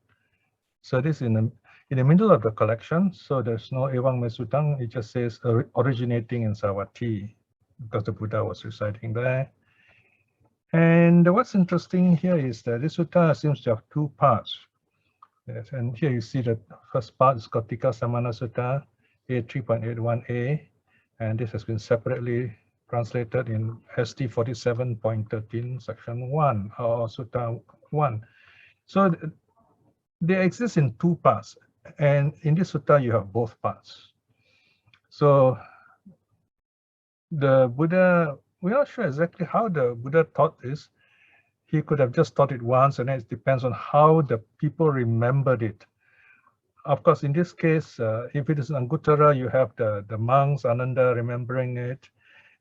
So this is in the middle of the collection. So there's no Ewang Me Sutang. It just says originating in Saṅghāṭi, because the Buddha was residing there. And what's interesting here is that this sutta seems to have 2 parts. Yes, and here you see the first part is called Tika Samaṇa Sutta, A 3.81a, and this has been separately translated in ST 47.13, section 1, or Sutta 1. So they exist in 2 parts, and in this sutta you have both parts. So the Buddha, we're not sure exactly how the Buddha taught this. He could have just taught it once, and it depends on how the people remembered it. Of course, in this case, if it is Anguttara, you have the monks, Ananda, remembering it.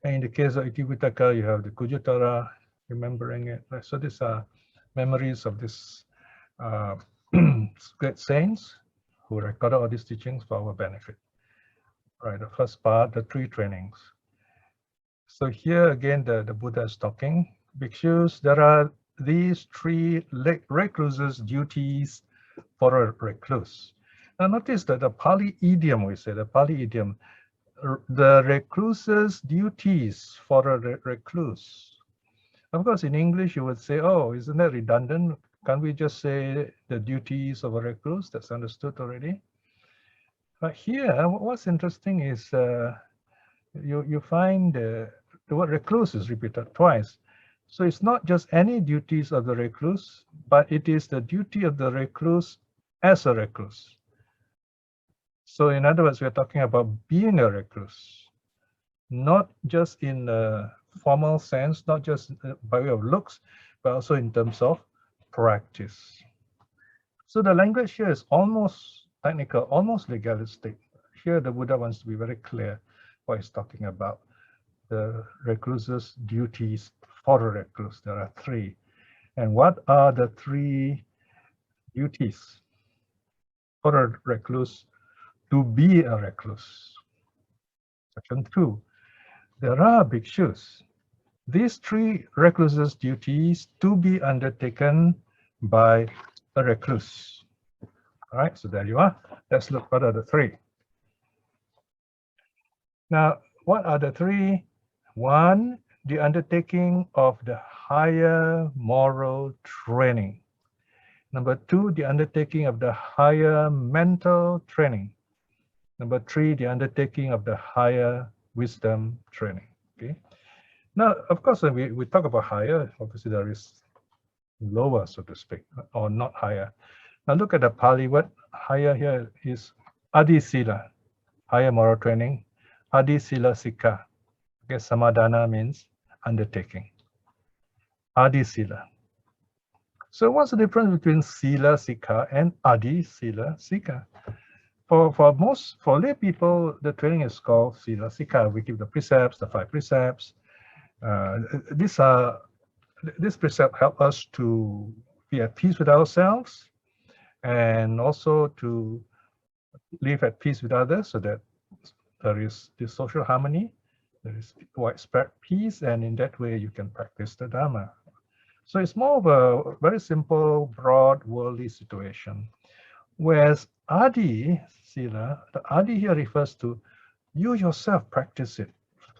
And in the case of Itipitaka, you have the Kujutara remembering it. So these are memories of these great saints who recorded all these teachings for our benefit. Right, the first part, the 3 trainings. So here again, the Buddha is talking. Bhikshus, there are these 3 recluses' duties for a recluse. Now notice that the Pali idiom, we say, the Pali idiom, the recluse's duties for a recluse. Of course, in English, you would say, oh, isn't that redundant? Can't we just say the duties of a recluse? That's understood already. But here, what's interesting is you find the word recluse is repeated twice. So it's not just any duties of the recluse, but it is the duty of the recluse as a recluse. So in other words, we're talking about being a recluse, not just in a formal sense, not just by way of looks, but also in terms of practice. So the language here is almost technical, almost legalistic. Here the Buddha wants to be very clear what he's talking about. The recluse's duties for a recluse, there are 3. And what are the 3 duties for a recluse to be a recluse? Section 2. There are bhikshus. These 3 recluses' duties to be undertaken by a recluse. All right, so there you are. Let's look what are the 3. Now, what are the 3? 1, the undertaking of the higher moral training. Number 2, the undertaking of the higher mental training. Number 3, the undertaking of the higher wisdom training. Okay. Now, of course, when we talk about higher, obviously there is lower, so to speak, or not higher. Now look at the Pali word. Higher here is Adi Sila, higher moral training. Adi Sila Sikha. Okay, Samadana means undertaking. Adi Sila. So what's the difference between Sila Sikha and Adi Sila Sikha? For lay people, the training is called Sila Sikha. We give the precepts, the 5 precepts. This precept help us to be at peace with ourselves and also to live at peace with others, so that there is this social harmony, there is widespread peace, and in that way you can practice the Dharma. So it's more of a very simple, broad, worldly situation. Whereas Adi Sila, the Adi here refers to you yourself practice it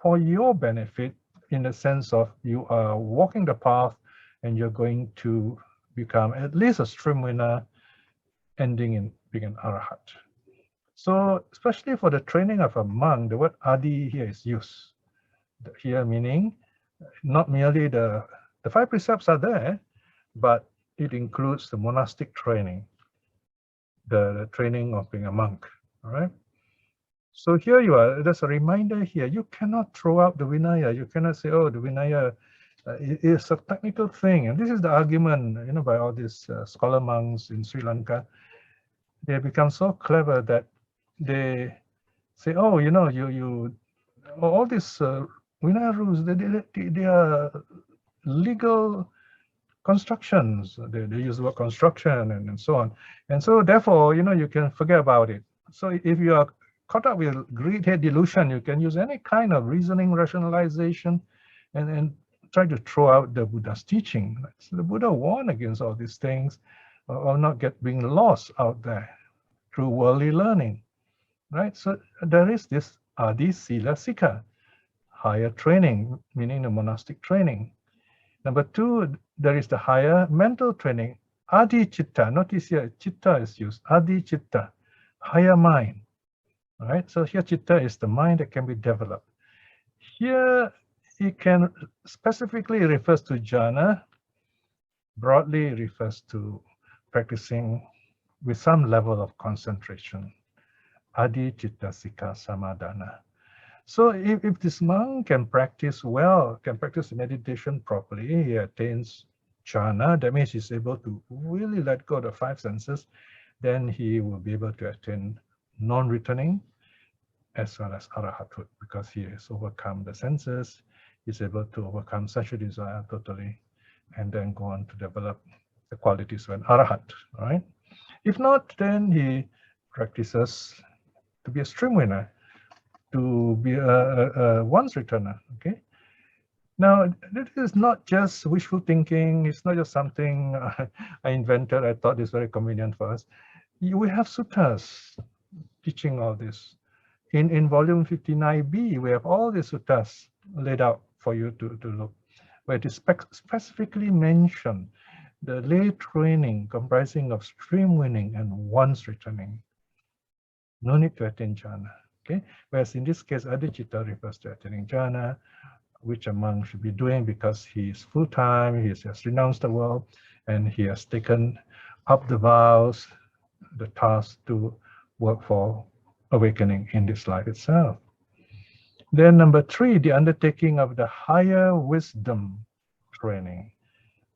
for your benefit, in the sense of you are walking the path and you're going to become at least a stream winner, ending in being an Arahat. So especially for the training of a monk, the word Adi here is used. Here meaning not merely the 5 precepts are there, but it includes the monastic training, the training of being a monk. All right. So here you are. There's a reminder here. You cannot throw out the Vinaya. You cannot say, oh, the Vinaya is a technical thing. And this is the argument, by all these scholar monks in Sri Lanka. They become so clever that they say, oh, all these Vinaya rules, they are legal constructions. They use the word construction and so on. And so therefore, you can forget about it. So if you are caught up with greed, hate, delusion, you can use any kind of reasoning, rationalization, and try to throw out the Buddha's teaching. So the Buddha warned against all these things, or not being lost out there through worldly learning, right? So there is this Adi Sila Sikha, higher training, meaning the monastic training. Number 2, there is the higher mental training, Adi Chitta. Notice here, Chitta is used, Adi Chitta, higher mind. All right, so here Chitta is the mind that can be developed. Here it can specifically refers to jhana, broadly refers to practicing with some level of concentration. Adi Chitta Sikha Samadana. So if this monk can practice well, can practice meditation properly, he attains jhana, that means he's able to really let go of the 5 senses, then he will be able to attain non-returning as well as arahathood, because he has overcome the senses, he's able to overcome sexual desire totally, and then go on to develop the qualities of an arahat, all right? If not, then he practices to be a stream winner, to be a once returner, okay? Now, this is not just wishful thinking, it's not just something I invented, I thought it's very convenient for us. We have suttas teaching all this. In volume 59b, we have all the suttas laid out for you to look, where it is specifically mentioned the lay training comprising of stream winning and once returning. No need to attain jhana. Okay, whereas in this case, Adicitta refers to attaining jhana, which a monk should be doing because he is full-time, he has renounced the world, and he has taken up the vows, the task to work for awakening in this life itself. Then number 3, the undertaking of the higher wisdom training,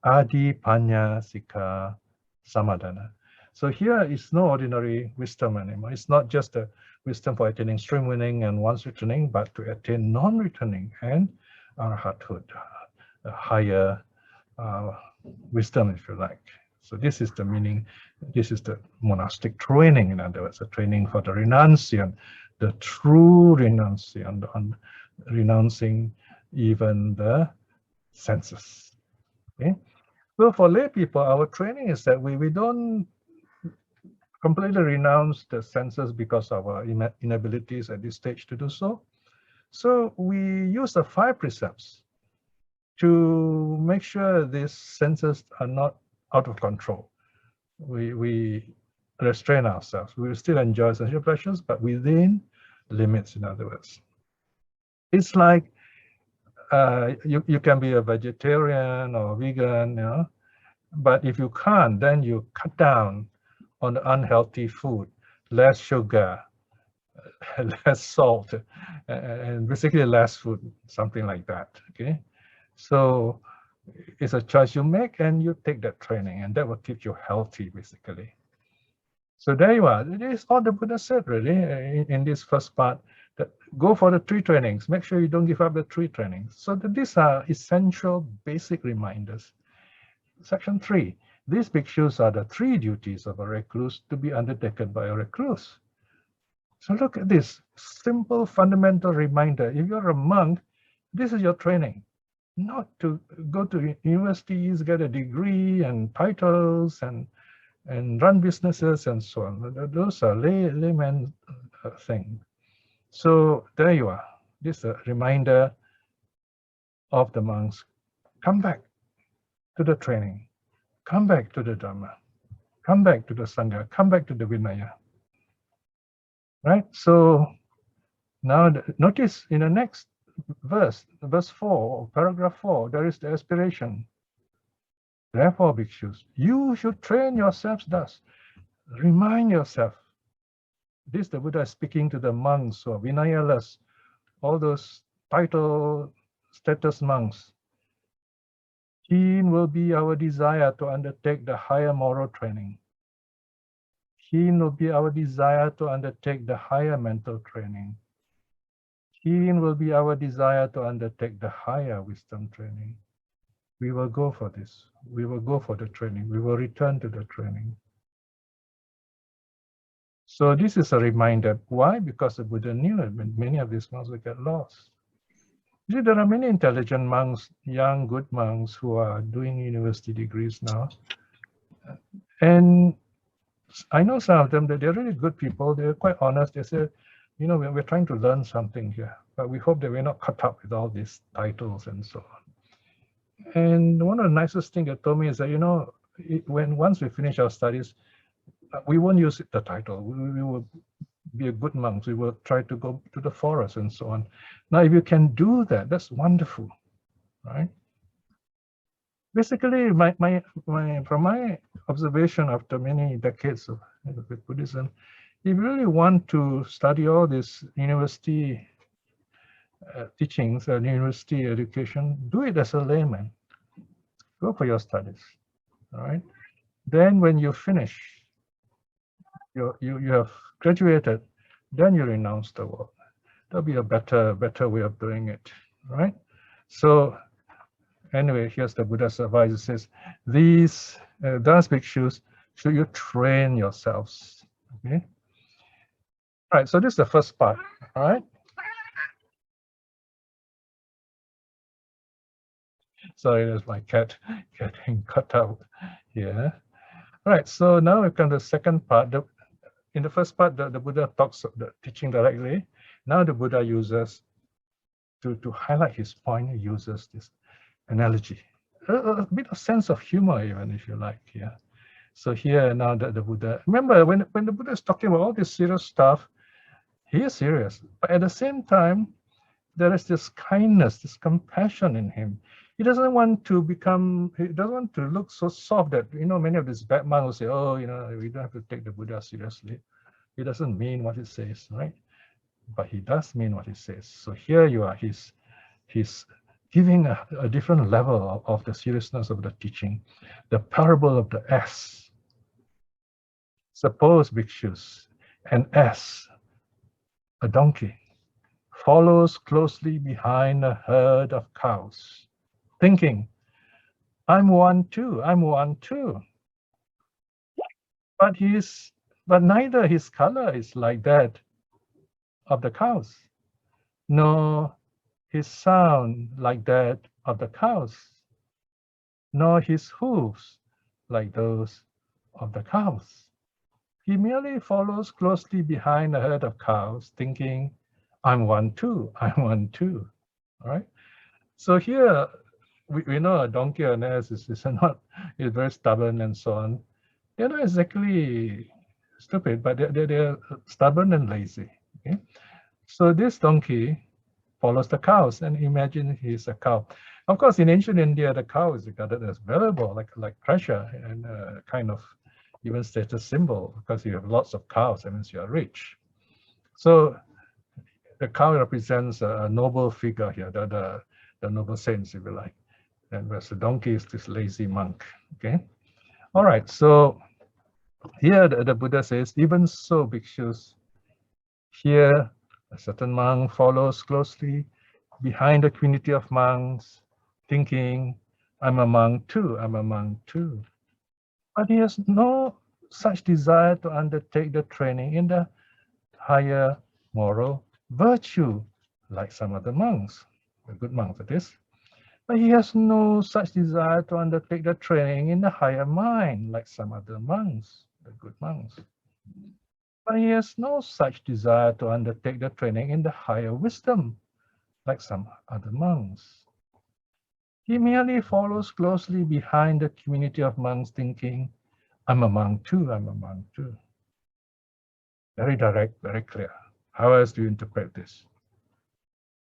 Adi Panya Sikha Samadana. So here is no ordinary wisdom anymore. It's not just a wisdom for attaining stream winning and once returning, but to attain non-returning and arahathood, a higher wisdom, if you like. So this is the meaning, this is the monastic training, in other words, the training for the renunciant, the true renunciant, on renouncing even the senses. Okay? So for lay people, our training is that we don't completely renounce the senses because of our inabilities at this stage to do so. So we use the 5 precepts to make sure these senses are not out of control. We restrain ourselves. We will still enjoy sensual pleasures, but within limits, in other words. It's like you can be a vegetarian or vegan, you know, but if you can't, then you cut down on the unhealthy food, less sugar, less salt, and basically less food, something like that. Okay, so it's a choice you make, and you take that training, and that will keep you healthy, basically. So there you are. It is all the Buddha said, really, in this first part. That go for the 3 trainings. Make sure you don't give up the 3 trainings. So these are essential, basic reminders. Section 3. These bhikshus are the 3 duties of a recluse to be undertaken by a recluse. So look at this simple, fundamental reminder. If you're a monk, this is your training. Not to go to universities, get a degree and titles and run businesses and so on. Those are layman things. So there you are. This is a reminder of the monks. Come back to the training. Come back to the Dharma. Come back to the Sangha. Come back to the Vinaya. Right? So now notice in the next verse 4, paragraph 4, there is the aspiration. Therefore, bhikshus, you should train yourselves thus. Remind yourself. This the Buddha is speaking to the monks or Vinayaless, all those title status monks. Keen will be our desire to undertake the higher moral training. Keen will be our desire to undertake the higher mental training. Keen will be our desire to undertake the higher wisdom training. We will go for this. We will go for the training. We will return to the training. So this is a reminder. Why? Because the Buddha knew that many of these monks will get lost. You see, there are many intelligent monks, young, good monks who are doing university degrees now. And I know some of them that they're really good people. They're quite honest. They say, you know, we're trying to learn something here, but we hope that we're not caught up with all these titles and so on. And one of the nicest things they told me is that, you know, once we finish our studies, we won't use the title. We will be a good monks. We will try to go to the forest and so on. Now, if you can do that, that's wonderful, right? Basically, from my observation after many decades of Buddhism, if you really want to study all this university teachings and university education, do it as a layman. Go for your studies, all right? Then when you finish, you have graduated, then you renounce the world. That'll be a better way of doing it, right? So anyway, here's the Buddha's advice. It says, these thus bhikshus, should you train yourselves, okay? All right, so this is the first part, all right? Sorry, there's my cat getting cut out here. All right, so now we come to the second part. In the first part, the Buddha talks of the teaching directly. Now the Buddha uses, to highlight his point, he uses this analogy. A bit of sense of humor even, if you like, here. So here now that the Buddha, remember when the Buddha is talking about all this serious stuff, he is serious. But at the same time, there is this kindness, this compassion in him. He doesn't want to look so soft that, you know, many of these bad monks will say, oh, you know, we don't have to take the Buddha seriously. He doesn't mean what he says, right? But he does mean what he says. So here you are, he's giving a different level of the seriousness of the teaching. The parable of the ass. Suppose, bhikshus, an ass, a donkey, follows closely behind a herd of cows, thinking, I'm one too, I'm one too. But neither his color is like that of the cows, nor his sound like that of the cows, nor his hooves like those of the cows. He merely follows closely behind a herd of cows, thinking, I'm one too, I'm one too. All right. So here we know a donkey or an ass is very stubborn and so on. They're not exactly stupid, but they're stubborn and lazy. Okay. So this donkey follows the cows, and imagine he's a cow. Of course, in ancient India, the cow is regarded as valuable, like treasure, and kind of even status symbol, because you have lots of cows, that means you are rich. So the cow represents a noble figure here, the noble saints, if you like. And whereas the donkey is this lazy monk. Okay. All right. So here the Buddha says, even so, bhikshus, here a certain monk follows closely behind the community of monks, thinking, I'm a monk too, I'm a monk too. But he has no such desire to undertake the training in the higher moral virtue, like some other monks, the good monks that is. But he has no such desire to undertake the training in the higher mind, like some other monks, the good monks. But he has no such desire to undertake the training in the higher wisdom, like some other monks. He merely follows closely behind the community of monks, thinking, I'm a monk too, I'm a monk too. Very direct, very clear. How else do you interpret this?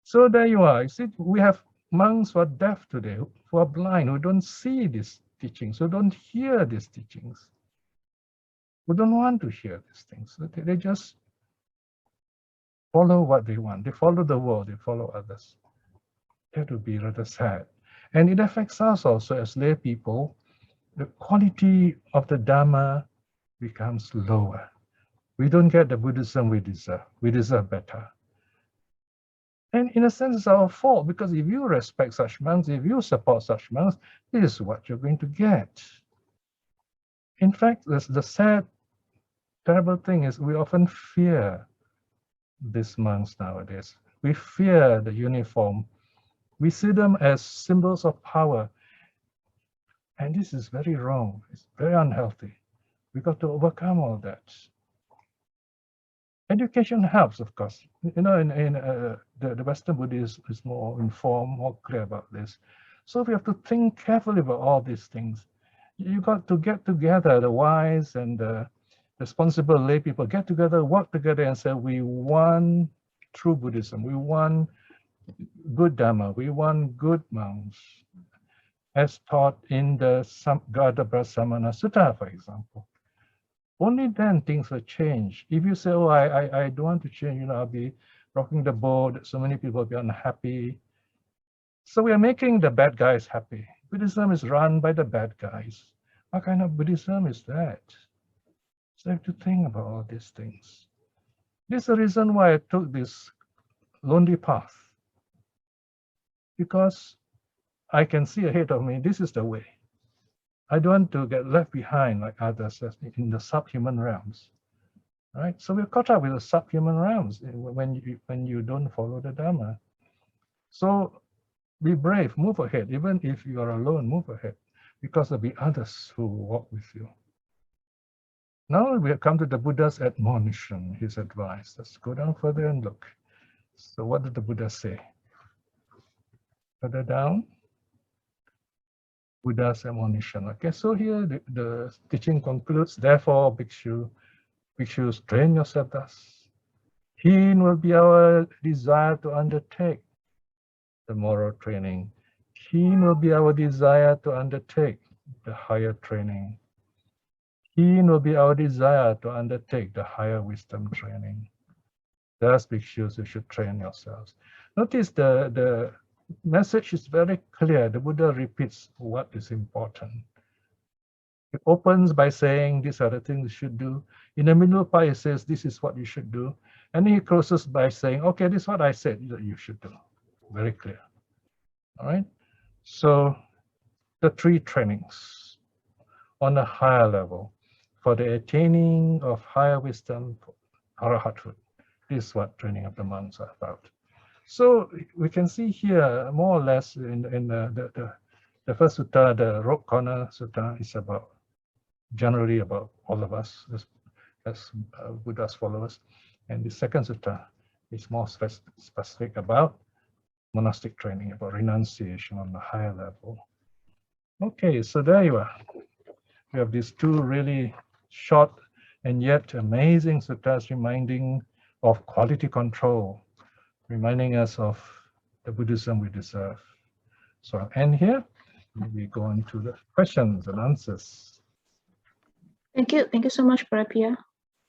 So there you are. You see, we have monks who are deaf today, who are blind, who don't see these teachings, who don't hear these teachings, who don't want to hear these things. So they just follow what they want. They follow the world, they follow others. That would be rather sad. And it affects us also as lay people. The quality of the Dharma becomes lower. We don't get the Buddhism we deserve. We deserve better. And in a sense, it's our fault, because if you respect such monks, if you support such monks, this is what you're going to get. In fact, the sad, terrible thing is we often fear these monks nowadays. We fear the uniform. We see them as symbols of power. And this is very wrong. It's very unhealthy. We got to overcome all that. Education helps, of course. You know, in the Western Buddhism is more informed, more clear about this. So we have to think carefully about all these things. You got to get together, the wise and the responsible lay people, get together, work together and say, we want true Buddhism, we want good Dharma, we want good monks, as taught in the Gadrabha Samaṇa Sutta, for example. Only then things will change. If you say, oh, I don't want to change, you know, I'll be rocking the boat, so many people will be unhappy. So we are making the bad guys happy. Buddhism is run by the bad guys. What kind of Buddhism is that? So I have to think about all these things. This is the reason why I took this lonely path. Because I can see ahead of me, this is the way. I don't want to get left behind like others in the subhuman realms. Right? So we're caught up with the subhuman realms when you don't follow the Dharma. So be brave, move ahead. Even if you are alone, move ahead, because there'll be others who walk with you. Now we have come to the Buddha's admonition, his advice. Let's go down further and look. So what did the Buddha say? Further down, Buddha's admonition. Okay, so here the teaching concludes, therefore, bhikshus, train yourself thus. Keen will be our desire to undertake the moral training. Keen will be our desire to undertake the higher training. Keen will be our desire to undertake the higher wisdom training. Thus, bhikshus, you should train yourselves. Notice the message is very clear. The Buddha repeats what is important. It opens by saying, these are the things you should do. In the middle part, it says, this is what you should do. And then he closes by saying, okay, this is what I said that you should do. Very clear. All right. So the 3 trainings on a higher level for the attaining of higher wisdom, arahathood. This is what training of the monks are about. So we can see here more or less in the first sutta, the Robe corner sutta, is about generally about all of us as Buddha's followers, and the second sutta is more specific about monastic training, about renunciation on the higher level. Okay, so there you are. We have these 2 really short and yet amazing suttas reminding of quality control, reminding us of the Buddhism we deserve. So I'll end here. We go on to the questions and answers. Thank you so much, Brother Piya,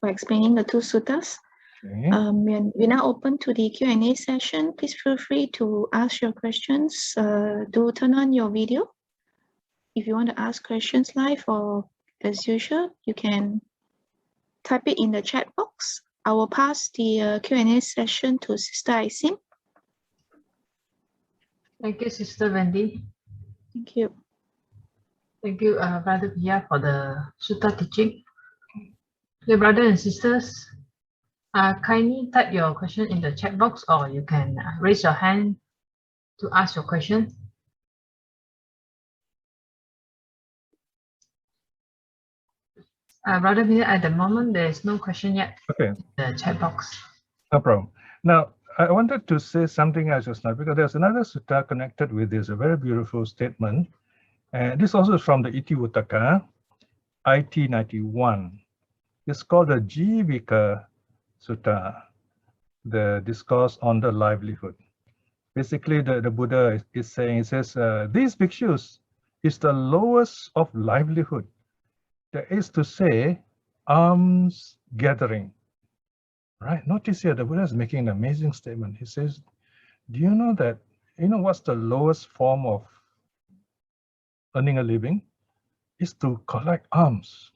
for explaining the 2 suttas. Okay. We're now open to the Q&A session. Please feel free to ask your questions. Do turn on your video. If you want to ask questions live, or as usual, you can type it in the chat box. I will pass the Q&A session to Sister Isim. Thank you, Sister Wendy. Thank you. Thank you, Brother Piya, for the Sutta teaching. Okay, brothers and sisters, kindly type your question in the chat box, or you can raise your hand to ask your question. Brother Piya, at the moment, there is no question yet. Okay. In the chat box. No problem. Now, I wanted to say something else just now, because there's another sutta connected with this, a very beautiful statement. And this also is from the Itivuttaka, IT 91. It's called the Jivika Sutta, the Discourse on the Livelihood. Basically, the Buddha is saying, it says, these bhikshus is the lowest of livelihood. That is to say, alms gathering. Right? Notice here, the Buddha is making an amazing statement. He says, do you know that, what's the lowest form of earning a living? Is to collect alms.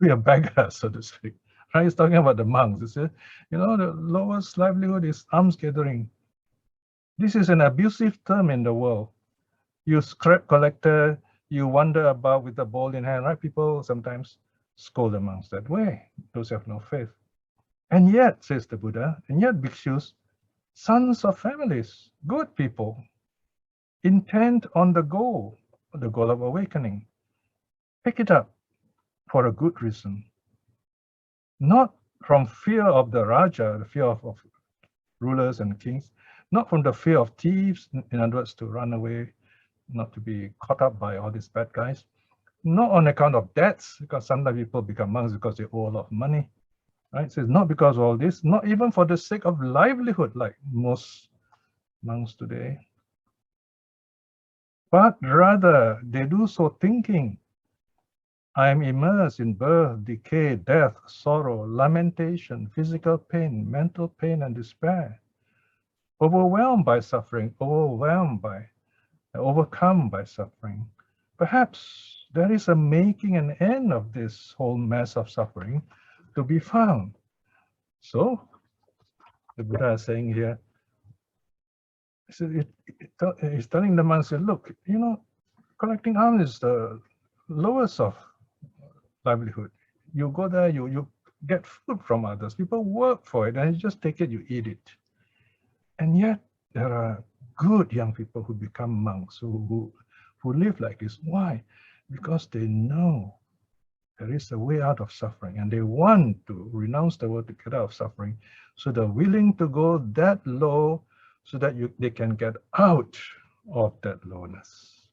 We are beggars, so to speak. Right? He's talking about the monks. He says, the lowest livelihood is alms gathering. This is an abusive term in the world. You scrap collector, you wander about with a bowl in hand, right? People sometimes scold the monks that way. Those who have no faith. And yet, says the Buddha, and yet bhikshus, sons of families, good people, intent on the goal of awakening, pick it up for a good reason. Not from fear of the Raja, the fear of rulers and kings, not from the fear of thieves, in other words, to run away, not to be caught up by all these bad guys, not on account of debts, because sometimes people become monks because they owe a lot of money. Right? So it's not because of all this, not even for the sake of livelihood, like most monks today. But rather, they do so thinking, I am immersed in birth, decay, death, sorrow, lamentation, physical pain, mental pain, and despair. Overwhelmed by suffering, overcome by suffering. Perhaps there is a making an end of this whole mess of suffering to be found. So, the Buddha is saying here, he's telling the monks, look, collecting alms is the lowest of livelihood. You go there, you get food from others. People work for it, and you just take it, you eat it. And yet, there are good young people who become monks, who live like this. Why? Because they know there is a way out of suffering, and they want to renounce the world to get out of suffering. So they're willing to go that low so that they can get out of that lowness.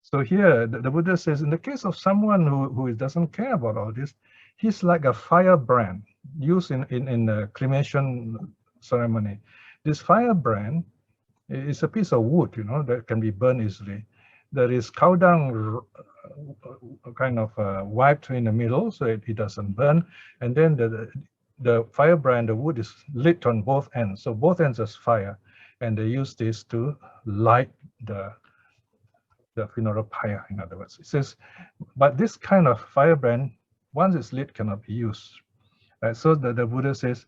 So here, the Buddha says, in the case of someone who doesn't care about all this, he's like a firebrand used in the cremation ceremony. This firebrand is a piece of wood, that can be burned easily. There is cow dung kind of wiped in the middle so it doesn't burn, and then the firebrand, the wood is lit on both ends, so both ends is fire, and they use this to light the funeral pyre. In other words, it says, but this kind of firebrand, once it's lit, cannot be used. So the Buddha says,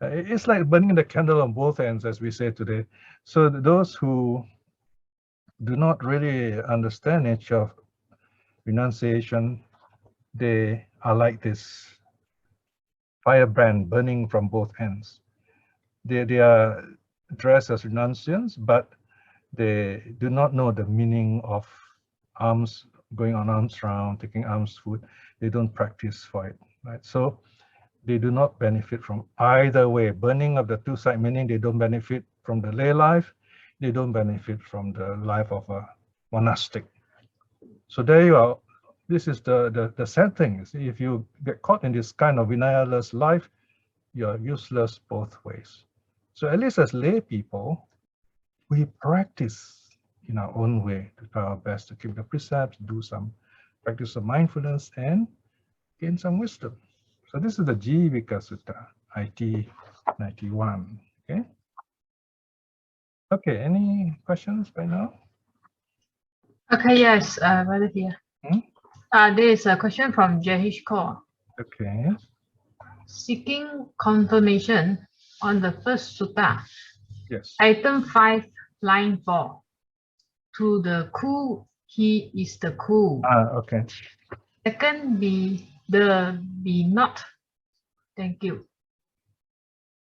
it's like burning the candle on both ends, as we say today. So those who do not really understand nature of renunciation, they are like this firebrand burning from both ends. They are dressed as renunciants, but they do not know the meaning of alms, going on alms round, taking alms food. They don't practice for it, right? So they do not benefit from either way. Burning of the two sides, meaning they don't benefit from the lay life, they don't benefit from the life of a monastic. So there you are. This is the sad thing. See, if you get caught in this kind of vinayaless life, you're useless both ways. So at least as lay people, we practice in our own way to try our best to keep the precepts, do some practice of mindfulness, and gain some wisdom. So this is the Jivika Sutta, IT 91. Okay. Okay. Any questions by now? Okay, yes, Brother Pia. There is a question from Jahish Kaur. Okay. Seeking confirmation on the first sutta, Yes. item 5, line 4. To the cool, he is the cool. Okay. Second, be not. Thank you.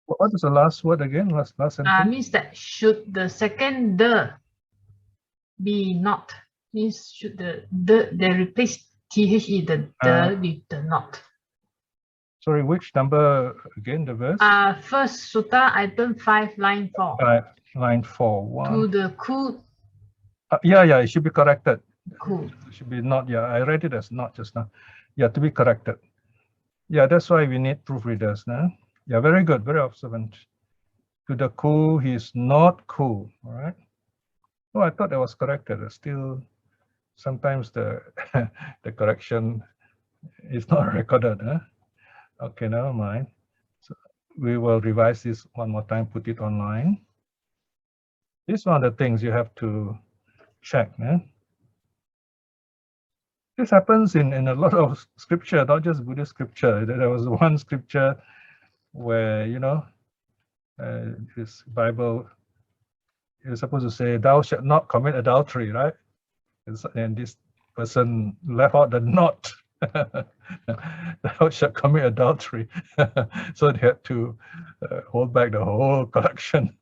What is the last word again? Last sentence? Means that should the second the be not, means should the they replace the with the not. Sorry, which number again, the verse? First sutta, item 5, line 4. Line 4. 1. To the cool. Yeah, it should be corrected. Cool. It should be not. Yeah, I read it as not just now. Yeah, to be corrected. Yeah, that's why we need proofreaders now. Yeah, very good, very observant. To the cool, he is not cool. All right. Oh, I thought that was corrected. Still, sometimes the the correction is not recorded. Huh? Okay, never mind. So we will revise this one more time, put it online. This is one of the things you have to check. This happens in a lot of scripture, not just Buddhist scripture. There was one scripture where, this Bible is supposed to say, thou shalt not commit adultery, right? And this person left out the not. Thou shalt commit adultery. So they had to hold back the whole collection.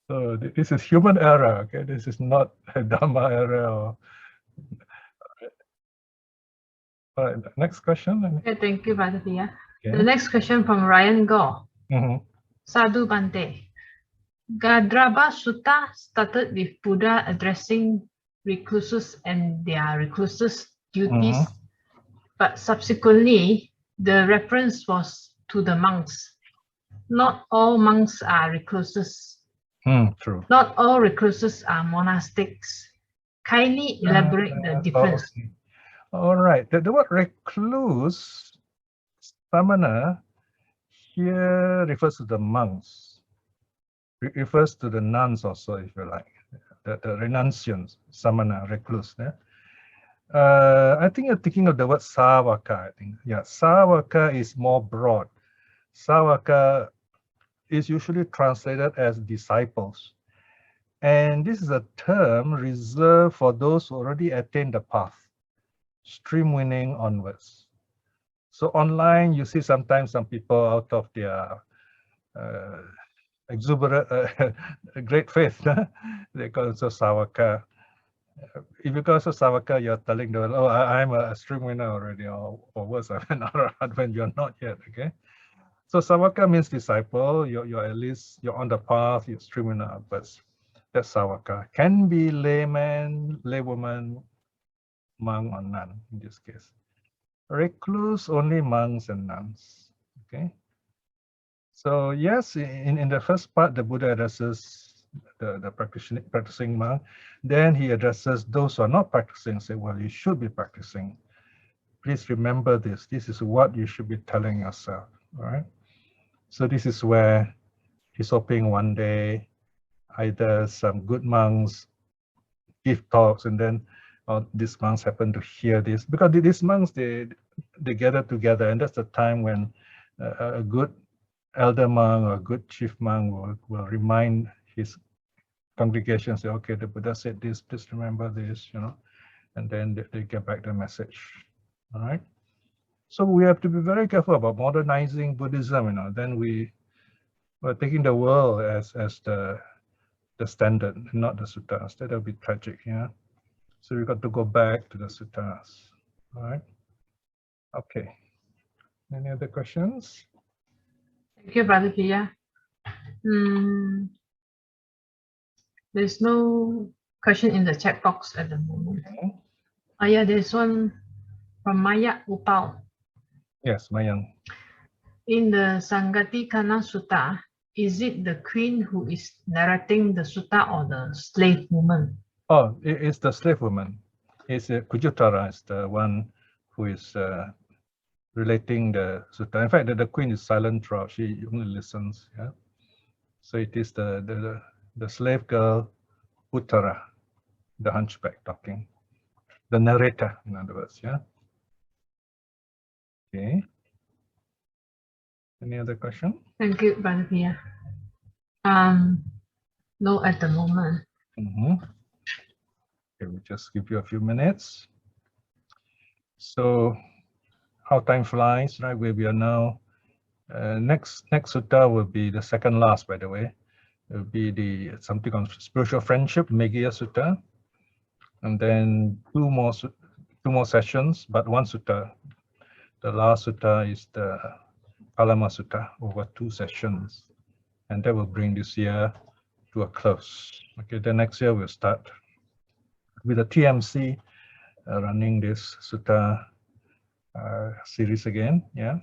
So this is human error, okay? This is not a Dharma error. All right, next question. Okay, thank you, Brother Pia. Okay. The next question from Ryan Gore. Sadhu Bante. Gadrabha Sutta started with Buddha addressing recluses and their recluses' duties, but subsequently the reference was to the monks. Not all monks are recluses. True. Not all recluses are monastics. Kindly elaborate the difference. Okay. All right. The word recluse, Samaṇa, here refers to the monks. It refers to the nuns also, if you like. The renunciants, Samaṇa, recluse. I think you're thinking of the word Sāvaka, I think. Yeah, Sāvaka is more broad. Sāvaka is usually translated as disciples. And this is a term reserved for those who already attained the path, stream winning onwards. So online, you see sometimes some people out of their exuberant, great faith, they call it Sāvaka. If you call it Sāvaka, you're telling them, oh, I'm a stream winner already, or worse, I'm an Arahant when you're not yet, okay? So Sāvaka means disciple, you're at least, you're on the path, you're stream winner upwards. That's Sāvaka. Can be layman, laywoman, monk or nun in this case. Recluse, only monks and nuns, okay? So yes, in the first part, the Buddha addresses the practicing monk. Then he addresses those who are not practicing, say, well, you should be practicing. Please remember this. This is what you should be telling yourself, all right? So this is where he's hoping one day either some good monks give talks, and then these monks happen to hear this, because these monks, they gather together, and that's the time when a good elder monk or a good chief monk will remind his congregation say, okay, the Buddha said this, please remember this, you know, and then they get back the message. All right. So we have to be very careful about modernizing Buddhism, you know. Then we're taking the world as the standard, not the suttas. That would be tragic, yeah. So we got to go back to the suttas. All right. Okay. Any other questions? Thank you, Brother Piya. There's no question in the chat box at the moment. Okay. Oh yeah, there's one from Maya Upal. Yes, Mayang. In the Saṅghāṭi kaṇṇa Sutta, is it the queen who is narrating the sutta or the slave woman? Oh, it's the slave woman. It's Kujutara is the one who is relating the sutta. In fact, the queen is silent throughout. She only listens. Yeah. So it is the slave girl Uttara, the hunchback talking, the narrator, in other words. Yeah. Okay. Any other question? Thank you, Brother Piya. No, at the moment. Okay, we'll just give you a few minutes. So, how time flies, right? Where we are now. Next sutta will be the second last, by the way. It will be something on spiritual friendship, Meghiya Sutta, and then two more sessions, but one sutta. The last sutta is the Palama Sutta over 2 sessions, and that will bring this year to a close. Okay, the next year we'll start with the TMC running this sutta series again. Yeah,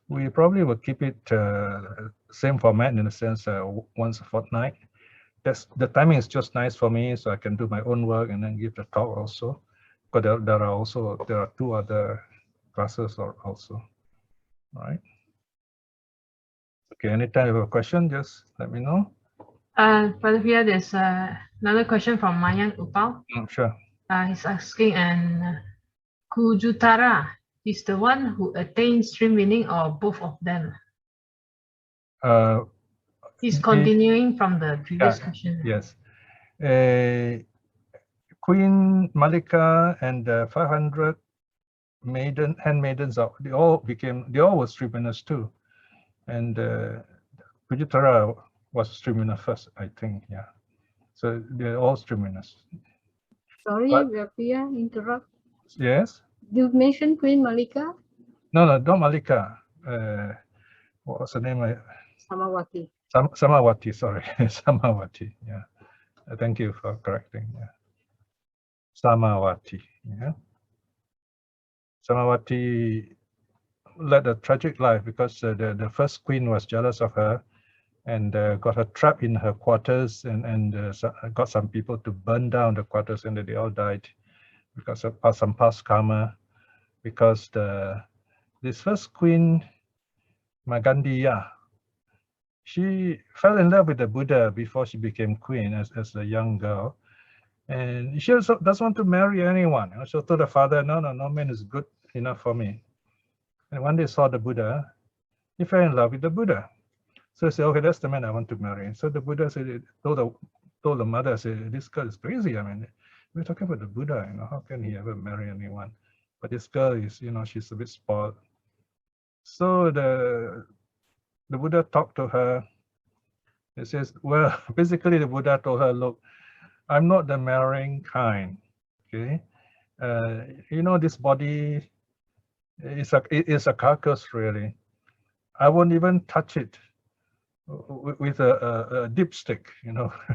we probably will keep it same format in a sense, once a fortnight. The timing is just nice for me, so I can do my own work and then give the talk also. But there are 2 other classes also. All right. Okay, anytime you have a question, just let me know. Brother Piya, there's another question from Mayan Upal. Sure. He's asking, and Kujutara is the one who attains stream meaning or both of them? He's continuing from the previous question. Yes. Queen Malika and the 500 handmaidens, they all were streamers too. And Kujutara was streamer first, I think. Yeah. So they're all streamers. Sorry, Piya, interrupt. Yes. You mentioned Queen Malika? No, not Malika. What was the name? Samawati. Samawati, sorry. Samawati, yeah. Thank you for correcting. Yeah. Samawati, yeah. Samawati led a tragic life because the first queen was jealous of her and got her trapped in her quarters and got some people to burn down the quarters, and they all died because of some past karma. Because this first queen, Magandiya, she fell in love with the Buddha before she became queen as a young girl. And she also doesn't want to marry anyone. She told her father, no man is good enough for me. And one day saw the Buddha, he fell in love with the Buddha. So he said, okay, that's the man I want to marry. So the Buddha said, told the mother, said, this girl is crazy. I mean, we're talking about the Buddha, how can he ever marry anyone? But this girl is, she's a bit spoiled. So the Buddha talked to her. He says, well, basically the Buddha told her, look, I'm not the marrying kind, okay? This body is a carcass, really. I won't even touch it with a dipstick,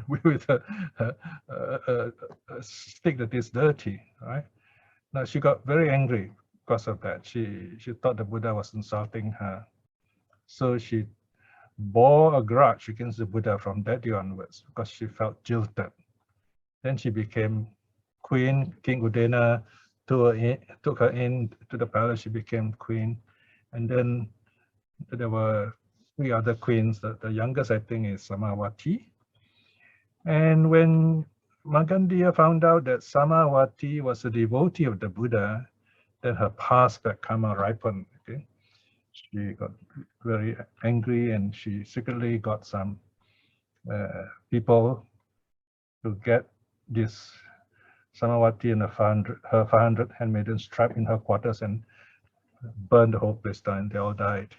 with a stick that is dirty, right? Now she got very angry because of that. She thought the Buddha was insulting her. So she bore a grudge against the Buddha from that day onwards because she felt jilted. Then she became queen. King Udena took her in to the palace. She became queen. And then there were 3 other queens. The youngest, I think, is Samawati. And when Magandiya found out that Samawati was a devotee of the Buddha, then her past bad karma ripened. Okay? She got very angry and she secretly got some people to get this Samawati and her 500 handmaidens trapped in her quarters and burn the whole place down. They all died.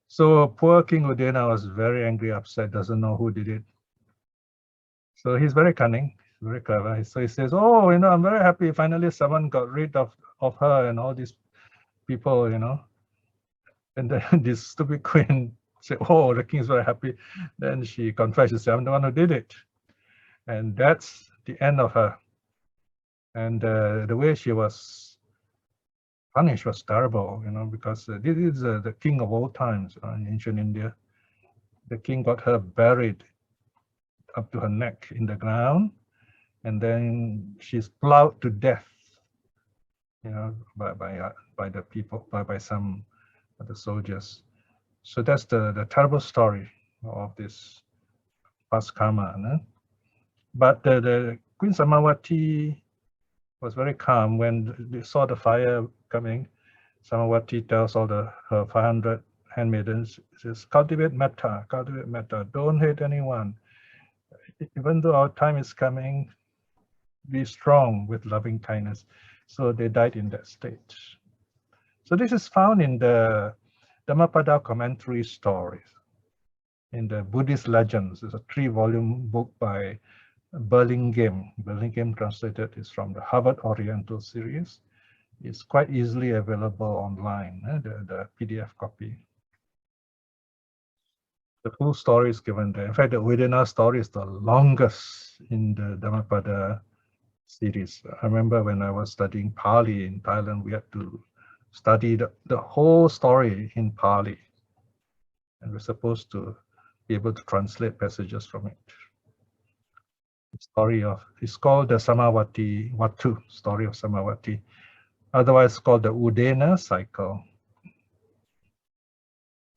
So poor King Udena was very angry, upset, doesn't know who did it. So he's very cunning, very clever. So he says, oh, I'm very happy. Finally, someone got rid of her and all these people, And then this stupid queen said, oh, the king's very happy. Then she confessed, she said, I'm the one who did it. And that's the end of her. And the way she was punished was terrible, because this is the king of all times in ancient India. The king got her buried up to her neck in the ground, and then she's plowed to death, by the people, by some of the soldiers. So that's the terrible story of this past karma. No? But the Queen Samawati was very calm when they saw the fire coming. Samawati tells all her 500 handmaidens, says, cultivate metta, don't hate anyone. Even though our time is coming, be strong with loving kindness. So they died in that state. So this is found in the Dhammapada commentary stories, in the Buddhist legends. It's a 3-volume book by Burlingame. Burlingame translated is from the Harvard Oriental series. It's quite easily available online, the PDF copy. The full story is given there. In fact, the Udena story is the longest in the Dhammapada series. I remember when I was studying Pali in Thailand, we had to study the whole story in Pali. And we're supposed to be able to translate passages from it. The story it's called the Samawati Watu, story of Samawati, otherwise called the Udena cycle.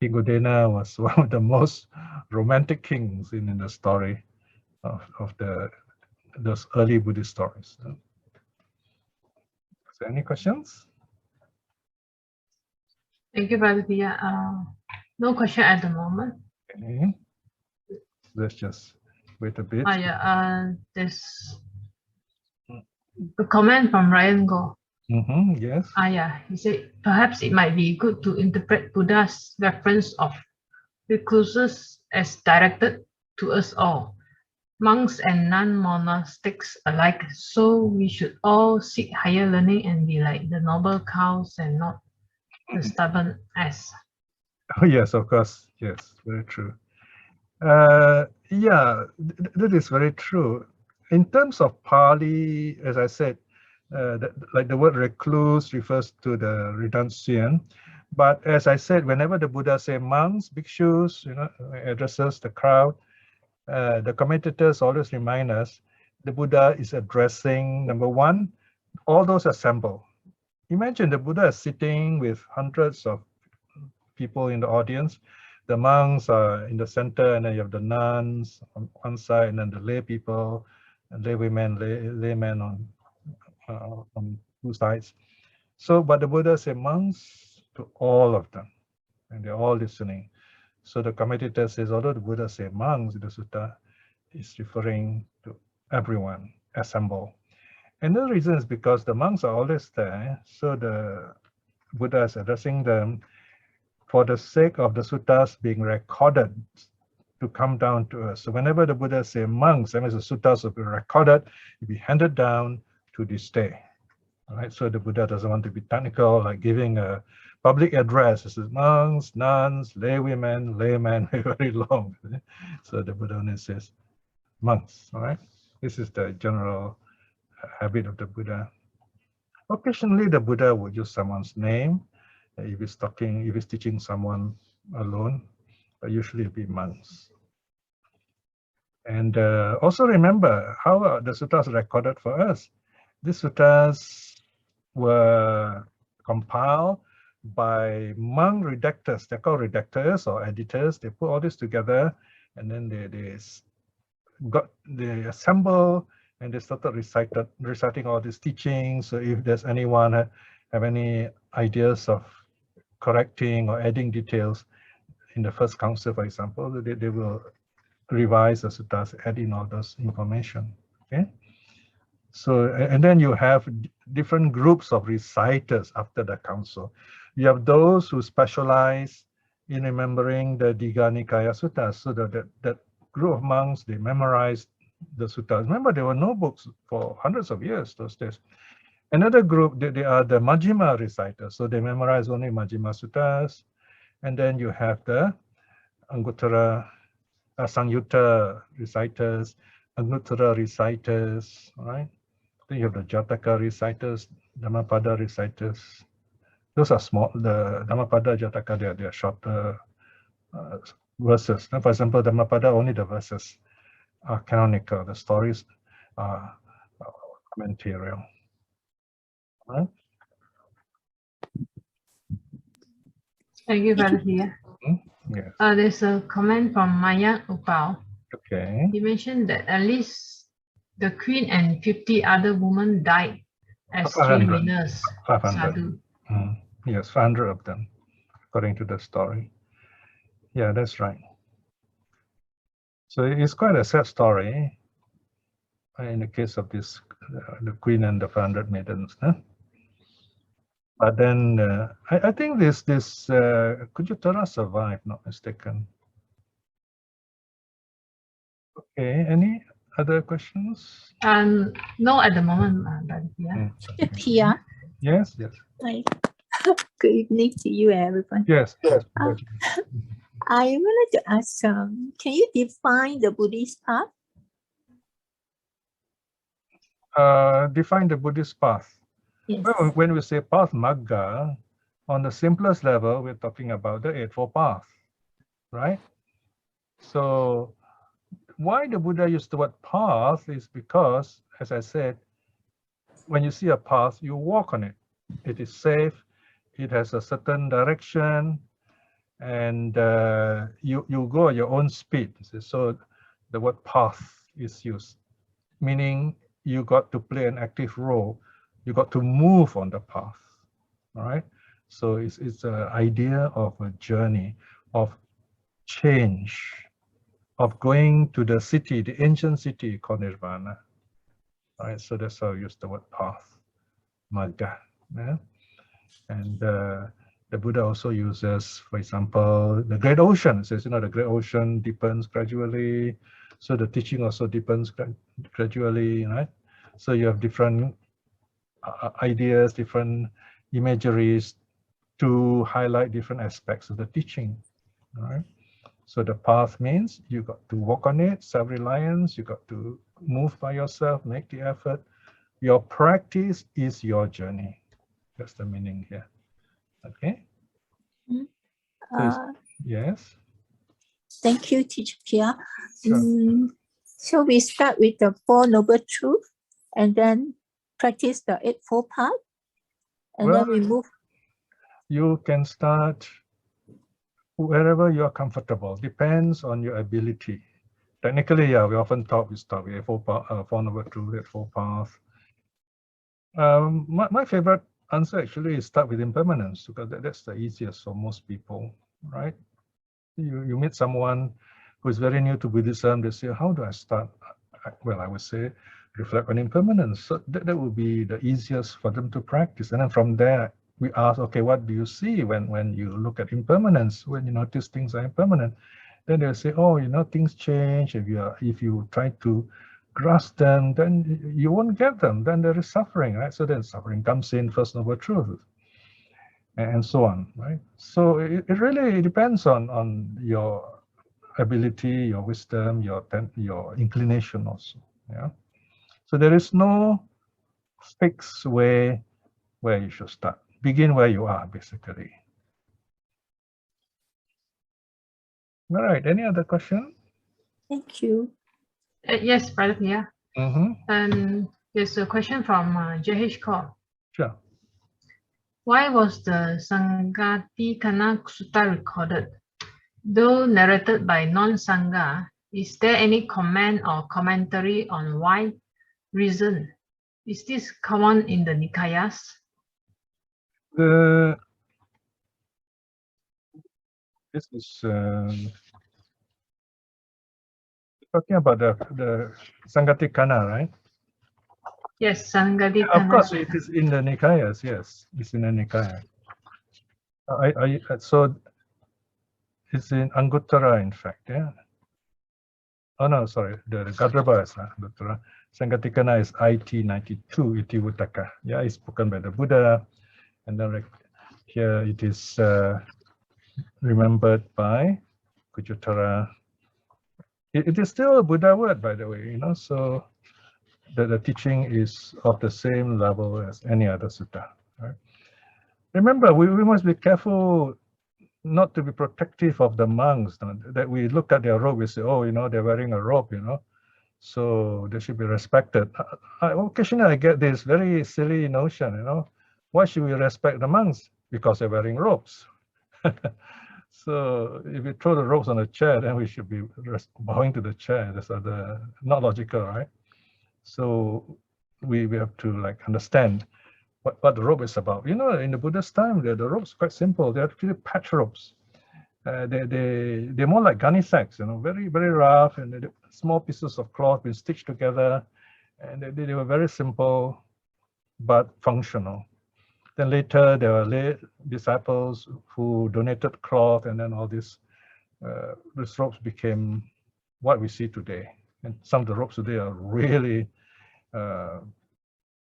King Udena was one of the most romantic kings in the story of those early Buddhist stories. Is there any questions? Thank you, Brother Piya. No question at the moment. Okay. Let's just wait a bit. There's a comment from Ryan Go. Yes. He said, perhaps it might be good to interpret Buddha's reference of recluses as directed to us all, monks and non-monastics alike. So we should all seek higher learning and be like the noble cows and not the stubborn ass. Oh, yes, of course. Yes, very true. Yeah, that is very true. In terms of Pali, as I said, like the word recluse refers to the renunciant. But as I said, whenever the Buddha says monks, bhikshus, addresses the crowd, the commentators always remind us the Buddha is addressing, number one, all those assembled. Imagine the Buddha is sitting with hundreds of people in the audience. The monks are in the center, and then you have the nuns on one side, and then the lay people, and lay women, laymen on two sides. So, but the Buddha said monks to all of them, and they're all listening. So the commentator says, although the Buddha said monks in the sutta, is referring to everyone assembled. And the reason is because the monks are always there, so the Buddha is addressing them for the sake of the suttas being recorded to come down to us. So whenever the Buddha says monks, that means the suttas will be recorded, will be handed down to this day. All right, so the Buddha doesn't want to be technical, like giving a public address. It says monks, nuns, laywomen, laymen, very long. So the Buddha only says monks. All right, this is the general habit of the Buddha. Occasionally, the Buddha would use someone's name if he's teaching someone alone, but usually it'll be monks. And also remember how the suttas are recorded for us. These suttas were compiled by monk redactors. They're called redactors or editors. They put all this together, and then they assemble and they started reciting all these teachings. So if there's anyone have any ideas of correcting or adding details in the first council, for example, they will revise the suttas, add in all those information. Okay. So, and then you have different groups of reciters after the council. You have those who specialize in remembering the Digha Nikaya suttas. So that group of monks, they memorized the suttas. Remember, there were no books for hundreds of years those days. Another group, they are the Majjhima reciters. So they memorize only Majjhima suttas. And then you have the Anguttara, Saṅghāṭi reciters, Anuttara reciters, right? Then you have the Jataka reciters, Dhammapada reciters. Those are small. The Dhammapada, Jataka, they are shorter verses. Now, for example, Dhammapada, only the verses are canonical. The stories are commentarial. Right? Thank you, Brother Pia. Yes. There's a comment from Maya Upao. Okay. He mentioned that at least the queen and 50 other women died as 3 winners. 500. Sadhu. Yes, 500 of them, according to the story. Yeah, that's right. So it's quite a sad story in the case of this, the queen and the 500 maidens. Huh? But then I think this Kujutara survived, not mistaken. Okay, any other questions? No, at the moment, Brother Pia. Pia, Yes, yes. good evening to you, everyone. Yes, yes. I would like to ask, can you define the Buddhist path? Define the Buddhist path. Yes. Well, when we say path magga, on the simplest level, we're talking about the Eightfold Path, right? So why the Buddha used the word path is because, as I said, when you see a path, you walk on it. It is safe. It has a certain direction, and you go at your own speed. So the word path is used, meaning you got to play an active role. You got to move on the path. All right. So it's an idea of a journey, of change, of going to the city, the ancient city called Nirvana. All right. So that's how I use the word path, magga. Yeah? And the Buddha also uses, for example, the great ocean. It says, the great ocean deepens gradually. So the teaching also deepens gradually, right? So you have different ideas, different imageries to highlight different aspects of the teaching, all right? So the path means you got to walk on it, self-reliance, you got to move by yourself, make the effort. Your practice is your journey. That's the meaning here. Okay. Yes. Thank you, Teacher Pia. Sure. So we start with the Four Noble Truths and then practice the Eightfold Path, and then we move. You can start wherever you are comfortable. Depends on your ability. Technically, yeah, we often talk, we start with Four Noble Truths, Eightfold Path. My favorite answer actually is start with impermanence, because that's the easiest for most people, right? You meet someone who is very new to Buddhism, they say, how do I start? Well, I would say, reflect on impermanence. So that would be the easiest for them to practice. And then from there, we ask, okay, what do you see when you look at impermanence, when you notice things are impermanent? Then they'll say, oh, things change. If you try to grasp them, then you won't get them. Then there is suffering, right? So then suffering comes in, First Noble Truth, and so on, right? So it really depends on your ability, your wisdom, your inclination also. Yeah. So there is no fixed way where you should start. Begin where you are, basically. All right. Any other question? Thank you. Yes, Brother Pia. Mm-hmm. There's a question from JH Kaur. Sure. Why was the Saṅghāṭi kaṇṇa Sutta recorded? Though narrated by non-Sangha, is there any comment or commentary on why reason? Is this common in the Nikayas? This is talking about the Saṅghāṭi kaṇṇa, right? Yes, Saṅghāṭi Of course, kaṇṇa. it is in the Nikayas. Yes, it's in the Nikaya. So it's in Anguttara, in fact. Yeah. Oh no, sorry. The Gadrabha is Anguttara. Saṅghāṭi kaṇṇa is IT 92 Iti Vuttaka. Yeah, it's spoken by the Buddha, and then here it is remembered by Kujutara. It is still a Buddha word, by the way, you know, so the teaching is of the same level as any other sutta. Right? Remember, we must be careful not to be protective of the monks, that we look at their robe, we say, oh, you know, they're wearing a robe, you know, so they should be respected. Occasionally I get this very silly notion, you know, why should we respect the monks? Because they're wearing robes. So if you throw the robes on a chair, then we should be bowing to the chair. That's not logical, right? So we have to like understand what the robe is about. You know, in the Buddhist time, the robes quite simple. They're actually patch robes. They're more like gunny sacks, you know, very, very rough, and small pieces of cloth been stitched together, and they were very simple but functional. Then later there were lay disciples who donated cloth, and then all these robes became what we see today. And some of the robes today are really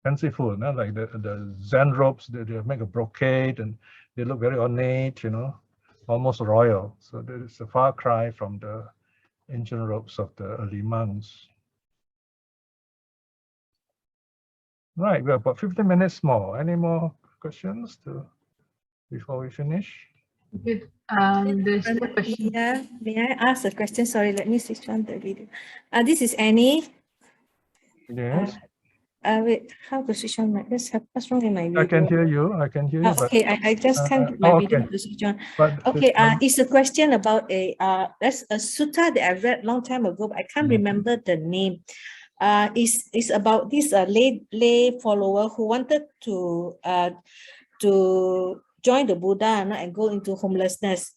fanciful, no? Like the Zen robes, they make a brocade and they look very ornate, you know, almost royal. So there is a far cry from the ancient robes of the early monks. Right, we have about 15 minutes more. Any more questions before we finish? Good. There's a question. Yeah, may I ask a question? Sorry, let me switch on the video. This is Annie. Yes, Wait, how to switch on my, what's wrong in my video? I can hear you. I can hear you. But, Okay, I just can't get my video okay. to switch on. But Okay, it's a question about that's a sutta that I read long time ago, but I can't remember the name. It's about this lay follower who wanted to join the Buddha and go into homelessness,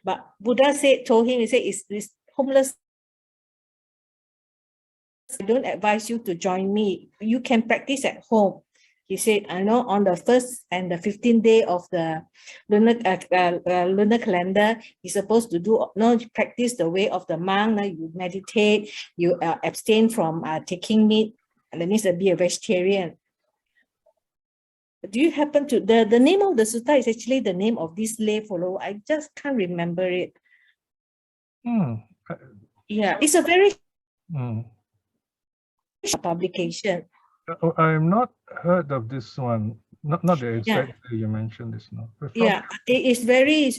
but Buddha told him, he said, it's homeless. I don't advise you to join me. You can practice at home. He said, I know on the 1st and the 15th day of the lunar calendar, you're supposed to practice the way of the monk. You meditate, you abstain from taking meat, and that means to be a vegetarian. Do you happen to, the name of the sutta is actually the name of this lay follower. I just can't remember it. Yeah, it's a very publication. I'm not heard of this one. Not the exact you mentioned this now. Yeah, it's very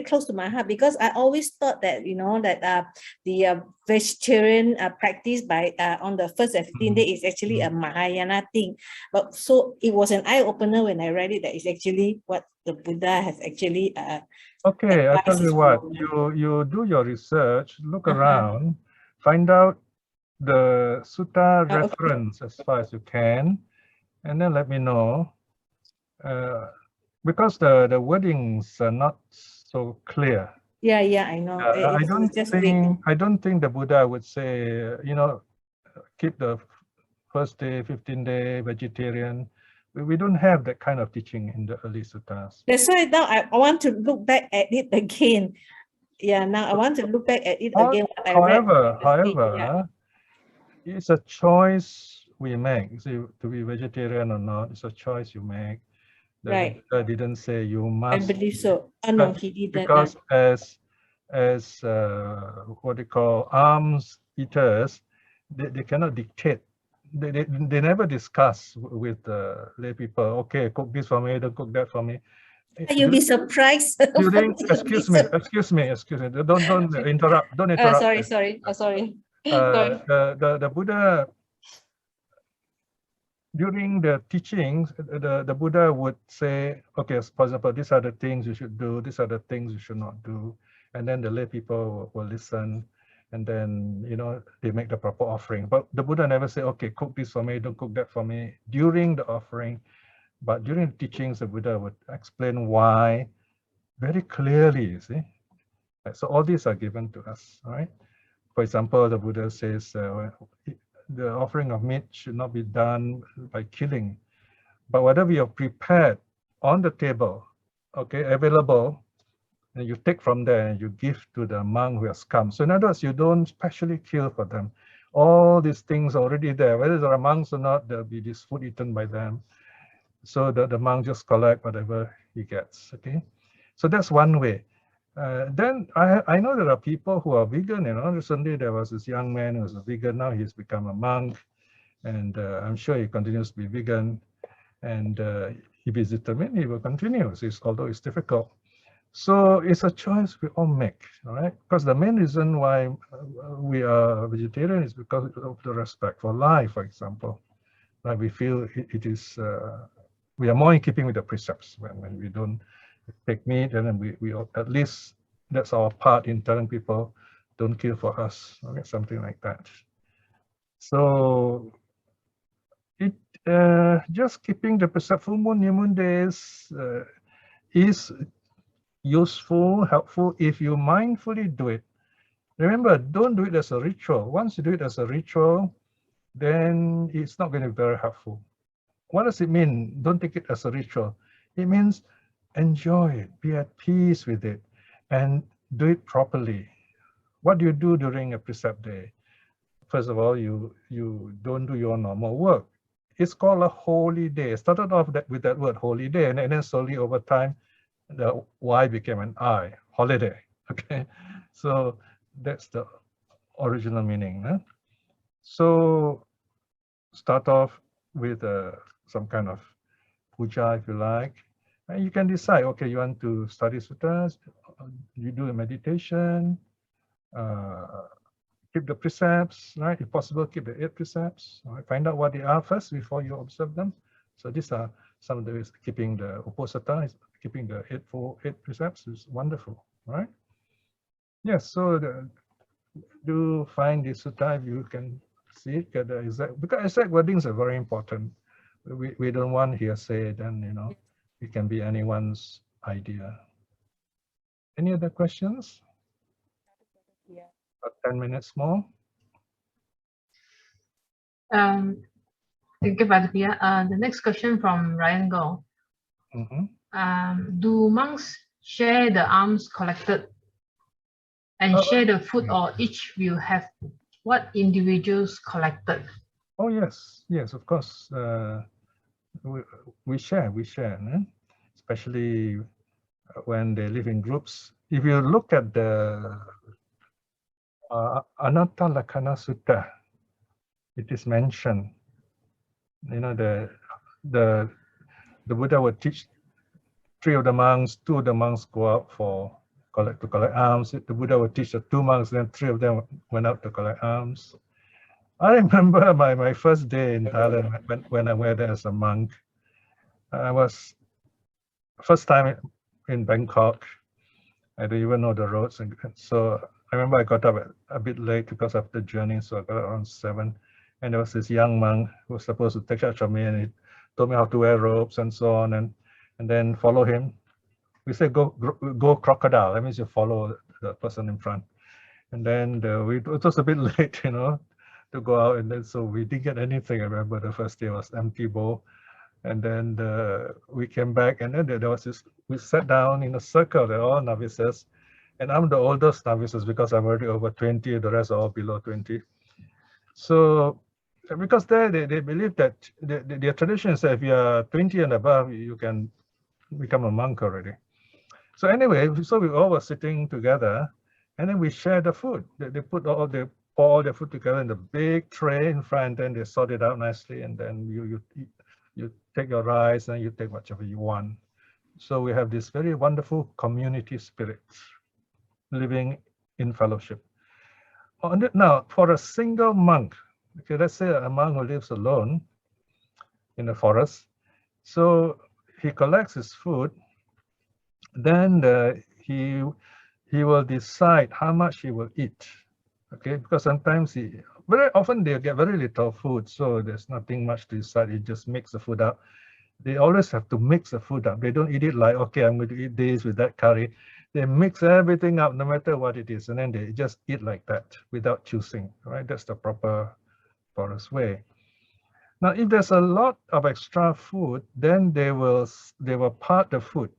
close to my heart, because I always thought that, you know, that the vegetarian practice by on the 1st and 15th day is actually a Mahayana thing. But so it was an eye opener when I read it, that it's actually what the Buddha has actually okay, I tell you what, you do your research, look around, find out the sutta reference as far as you can, and then let me know, because the wordings are not so clear. Yeah, I know. I don't think the Buddha would say, you know, keep the first day, 15th day vegetarian. We don't have that kind of teaching in the early suttas. That's why now I want to look back at it again. Yeah, now I want to look back at it again. However, it's a choice we make. See, to be vegetarian or not, it's a choice you make. Right. I didn't say you must. I believe so. Oh no, he didn't. Because as what they call alms eaters, they cannot dictate. They never discuss with lay people. Okay, cook this for me. Don't cook that for me. You'll be surprised. Excuse me. Don't interrupt. Don't interrupt. Sorry. Sorry. The Buddha, during the teachings, the Buddha would say, okay, for example, these are the things you should do, these are the things you should not do. And then the lay people will listen, and then, you know, they make the proper offering. But the Buddha never say, okay, cook this for me, don't cook that for me during the offering. But during the teachings, the Buddha would explain why very clearly, you see. So all these are given to us, all right? For example, the Buddha says the offering of meat should not be done by killing, but whatever you have prepared on the table, okay, available, and you take from there and you give to the monk who has come. So in other words, you don't specially kill for them. All these things are already there. Whether there are monks or not, there'll be this food eaten by them. So the monk just collect whatever he gets, okay? So that's one way. Then I know there are people who are vegan, you know. Recently there was this young man who was a vegan, now he's become a monk, and I'm sure he continues to be vegan, and if he's determined, he will continue, although it's difficult. So it's a choice we all make, all right? Because the main reason why we are vegetarian is because of the respect for life, for example. Right? We feel it is, we are more in keeping with the precepts when we don't take meat, and then we at least that's our part in telling people don't kill for us, okay? Something like that. So it just keeping the precept full moon, new moon days is useful, helpful if you mindfully do it. Remember, don't do it as a ritual. Once you do it as a ritual, then it's not going to be very helpful. What does it mean? Don't take it as a ritual. It means enjoy it, be at peace with it, and do it properly. What do you do during a precept day? First of all, you don't do your normal work. It's called a holy day. It started off with that word holy day, and then slowly over time, the Y became an I, holiday, okay? So that's the original meaning. Huh? So start off with some kind of puja, if you like. And you can decide, okay, you want to study suttas, you do a meditation, keep the precepts, right? If possible, keep the 8 precepts. Right? Find out what they are first before you observe them. So these are some of the ways keeping the uposatha, keeping the 8 precepts is wonderful, right? Yes, so do find the sutta if you can see it, get the exact, because exact wordings are very important. We don't want hearsay, then, you know, it can be anyone's idea. Any other questions? Yeah. About 10 minutes more. Thank you, Brother Piya. The next question from Ryan Go. Do monks share the alms collected and share the food, or each will have what individuals collected? Oh yes, yes, of course. We share, especially when they live in groups. If you look at the Anatta Lakkhana Sutta, it is mentioned. You know, the Buddha would teach 3 of the monks, 2 of the monks go out to collect alms. The Buddha would teach the 2 monks, then 3 of them went out to collect alms. I remember my first day in Thailand when I went there as a monk. I was first time in Bangkok. I didn't even know the roads, and so I remember I got up a bit late because of the journey, so I got up around 7. And there was this young monk who was supposed to take charge of me, and he told me how to wear robes and so on, and then follow him. We say go crocodile. That means you follow the person in front. And then it was a bit late, you know, to go out, and then so we didn't get anything. I remember the first day was empty bowl, and then we came back, and then there was this. We sat down in a circle. They're all novices, and I'm the oldest novices because I'm already over 20. The rest are all below 20. So because they believe that their tradition is that if you are 20 and above, you can become a monk already. So anyway, so we all were sitting together, and then we shared the food. They pour all their food together in the big tray in front, and they sort it out nicely, and then you take your rice and you take whichever you want. So we have this very wonderful community spirit living in fellowship. Now, for a single monk, okay, let's say a monk who lives alone in the forest, so he collects his food, then he will decide how much he will eat, okay? Because sometimes very often they get very little food, so there's nothing much to decide. He just makes the food up. They always have to mix the food up. They don't eat it like, okay, I'm going to eat this with that curry. they mix everything up, no matter what it is, and then they just eat like that without choosing, right? That's the proper forest way. Now, if there's a lot of extra food, then they will part the food.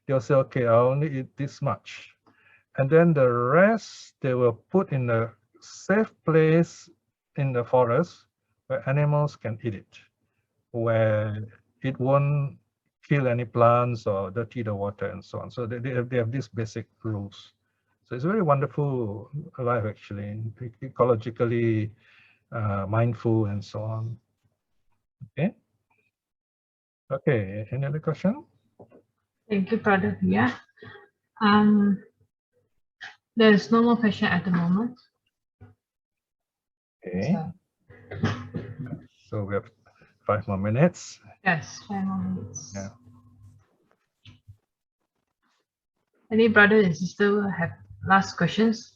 They'll say, okay, I only eat this much. And then the rest, they will put in a safe place in the forest where animals can eat it, where it won't kill any plants or dirty the water and so on. So they have these basic rules. So it's a very wonderful life, actually, ecologically mindful and so on. Okay. Okay, any other question? Thank you, Brother Piya. There's no more question at the moment. Okay. So we have 5 more minutes. Yes, 5 more minutes. Yeah. Any brother and sister who have last questions?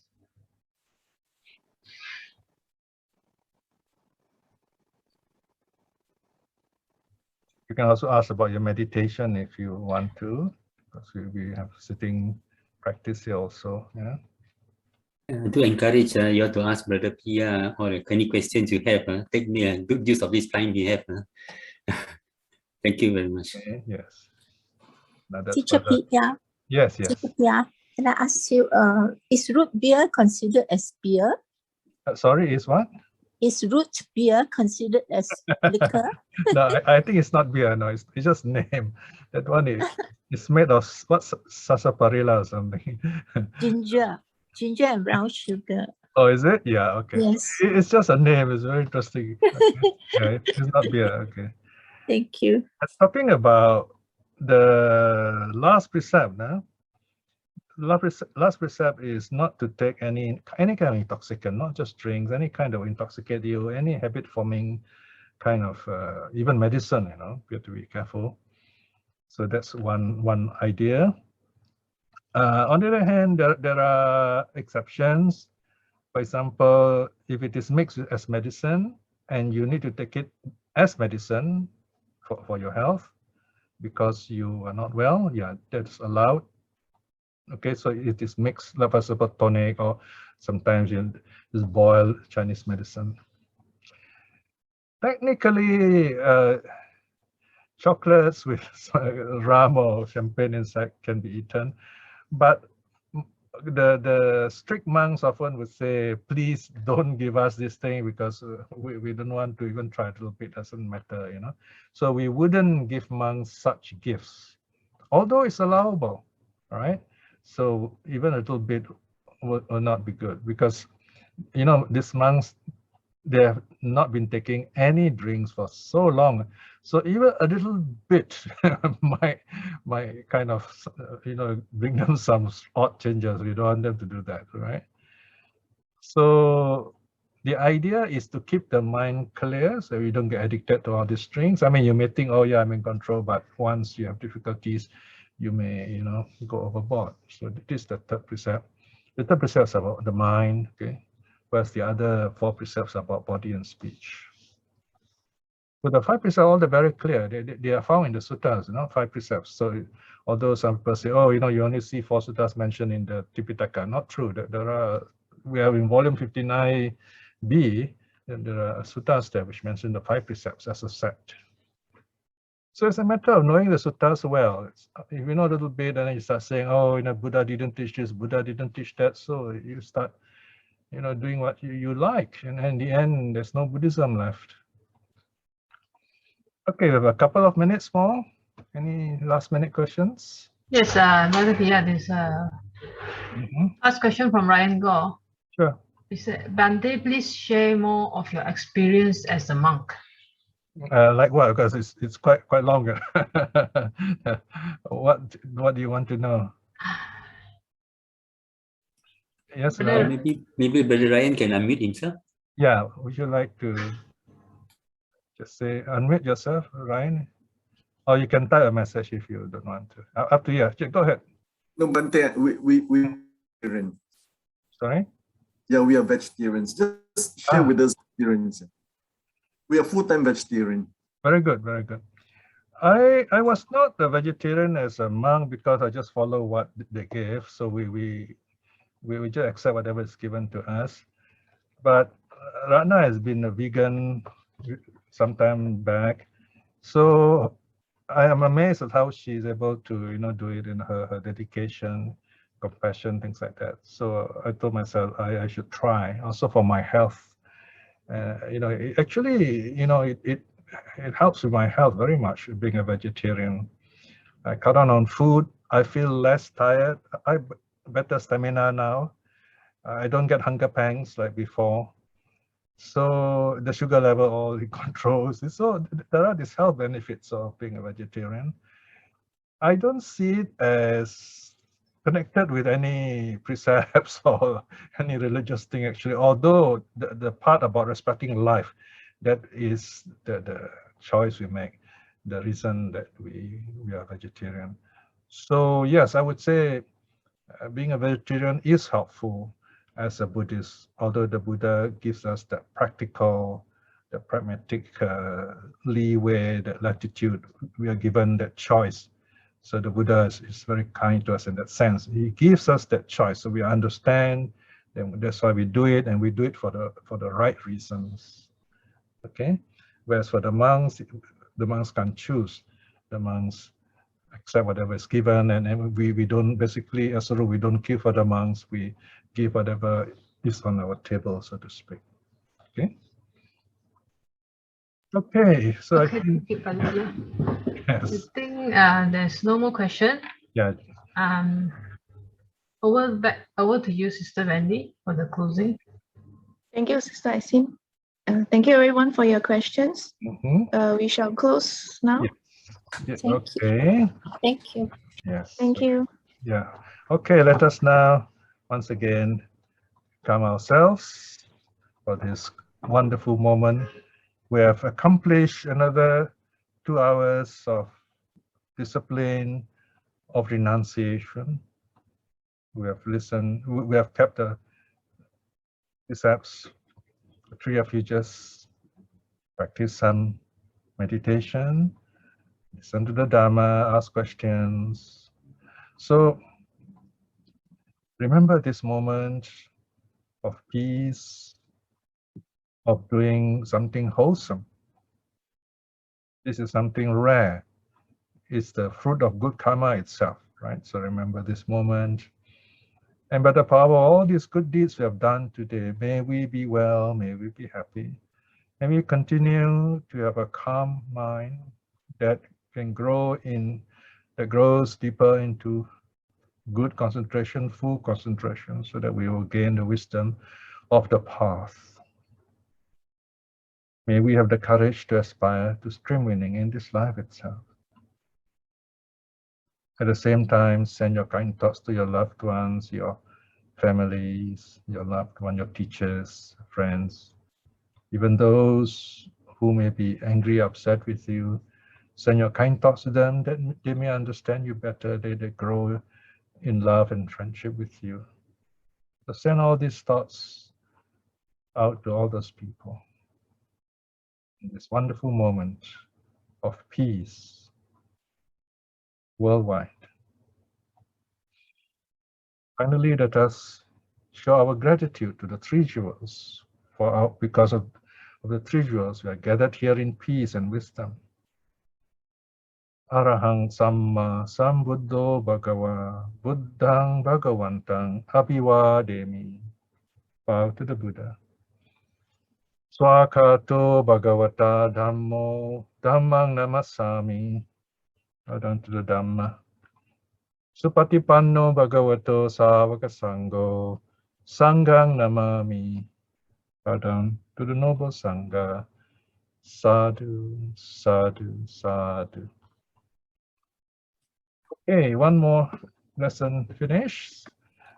You can also ask about your meditation if you want to, because we have sitting practice here also. Yeah. To encourage you all to ask Brother Piya or any questions you have. Take good use of this time we have. Thank you very much. Okay, yes. Now that's Teacher further. Piya, Yes, yes. Teacher Piya, can I ask you, is root beer considered as beer? Sorry, is what? Is root beer considered as liquor? No, I think it's not beer. No, it's just name. That one is made of what, sarsaparilla or something. Ginger and brown sugar. Oh, is it? Yeah, okay. Yes. It's just a name. It's very interesting. Okay. Yeah, it's not beer. Okay. Thank you. Talking about the last precept, no? Last precept is not to take any kind of intoxicant, not just drinks, any kind of intoxicate you, any habit forming kind of even medicine, you know, you have to be careful. So that's one idea. On the other hand, there are exceptions. For example, if it is mixed as medicine and you need to take it as medicine for your health because you are not well, yeah, that's allowed. Okay, so it is mixed, like for example, tonic, or sometimes you just boil Chinese medicine. Technically, chocolates with rum or champagne inside can be eaten, but the strict monks often would say, please don't give us this thing because we don't want to even try a little bit, doesn't matter, you know. So we wouldn't give monks such gifts, although it's allowable, all right? So even a little bit will not be good because, you know, these monks, they have not been taking any drinks for so long. So even a little bit might kind of, you know, bring them some odd changes. We don't want them to do that, right? So the idea is to keep the mind clear so you don't get addicted to all these drinks. I mean, you may think, oh yeah, I'm in control, but once you have difficulties, you may, you know, go overboard. So this is the third precept. The third precept is about the mind, okay? Whereas the other 4 precepts are about body and speech. So the 5 precepts are all very clear. They are found in the suttas, you know, 5 precepts. So although some people say, oh, you know, you only see 4 suttas mentioned in the Tipitaka, not true. There are, we have in volume 59b, and there are suttas there which mention the 5 precepts as a set. So it's a matter of knowing the suttas well. If you know a little bit, and then you start saying, oh, you know, Buddha didn't teach this, Buddha didn't teach that. So you start, you know, doing what you like. And in the end, there's no Buddhism left. Okay, we have a couple of minutes more. Any last minute questions? Yes, Brother Piya, there's a last question from Ryan Gore. Sure. He said, Bante, please share more of your experience as a monk. Like what? Because it's quite long. What do you want to know? Yes, Ryan? Maybe Brother Ryan can unmute himself. Yeah, would you like to just say unmute yourself, Ryan? Or you can type a message if you don't want to. Up to you. Go ahead. No, Bante, we vegetarian. Sorry? Yeah, we are vegetarians. Just share with us vegetarians. We are full-time vegetarian. Very good, very good. I was not a vegetarian as a monk because I just follow what they gave. So we just accept whatever is given to us. But Rana has been a vegan some time back. So I am amazed at how she's able to, do it in her dedication, compassion, things like that. So I told myself I should try also for my health. It helps with my health very much being a vegetarian. I cut down on food. I feel less tired. I better stamina now. I don't get hunger pangs like before. So the sugar level all it controls. So there are these health benefits of being a vegetarian. I don't see it as connected with any precepts or any religious thing actually, although the part about respecting life, that is the choice we make, the reason that we are vegetarian. So yes, I would say being a vegetarian is helpful as a Buddhist, although the Buddha gives us the practical, the pragmatic leeway, the latitude, we are given that choice. So the Buddha is very kind to us in that sense. He gives us that choice, so we understand. Then that's why we do it, and we do it for the right reasons. Okay. Whereas for the monks can't choose. The monks accept whatever is given, and we don't basically, as a rule, we don't give for the monks. We give whatever is on our table, so to speak. Okay. Okay. So Okay, I think, thank you, Brother Pia. I yes. think there's no more question. Yeah. Over to you, Sister Wendy, for the closing. Thank you, Sister Isin. Thank you, everyone, for your questions. Mm-hmm. We shall close now. Yeah. Yeah, Thank okay. Thank you. Yes. Thank you. Yeah. Okay, let us now once again calm ourselves for this wonderful moment. We have accomplished another 2 hours of discipline, of renunciation. We have listened, we have kept the precepts. The 3 of you just practice some meditation, listen to the Dharma, ask questions. So remember this moment of peace, of doing something wholesome. This is something rare. It's the fruit of good karma itself, right? So remember this moment. And by the power of all these good deeds we have done today, may we be well, may we be happy. And we continue to have a calm mind that can grows deeper into good concentration, full concentration, so that we will gain the wisdom of the path. May we have the courage to aspire to stream winning in this life itself. At the same time, send your kind thoughts to your loved ones, your families, your loved ones, your teachers, friends, even those who may be angry, upset with you. Send your kind thoughts to them that they may understand you better, they grow in love and friendship with you. So send all these thoughts out to all those people in this wonderful moment of peace worldwide. Finally, let us show our gratitude to the 3 jewels because of the 3 jewels we are gathered here in peace and wisdom. Arahang Samma Sambuddho Bhagava Buddhang Bhagavantang Abhivademi. Bow to the Buddha. Swakato Bhagavata Dhammo Dhammang Namasami. Bow down to the Dhamma. Supatipanno Bhagavato Savaka Sangho Sanghang Namami. Bow down to the noble Sangha. Sadhu, sadhu, sadhu. Okay, one more lesson finished.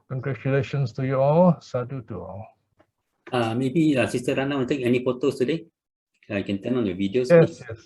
Congratulations to you all. Sadhu to all. Maybe Sister Rana will take any photos today. I can turn on your videos, Yes, please. yes.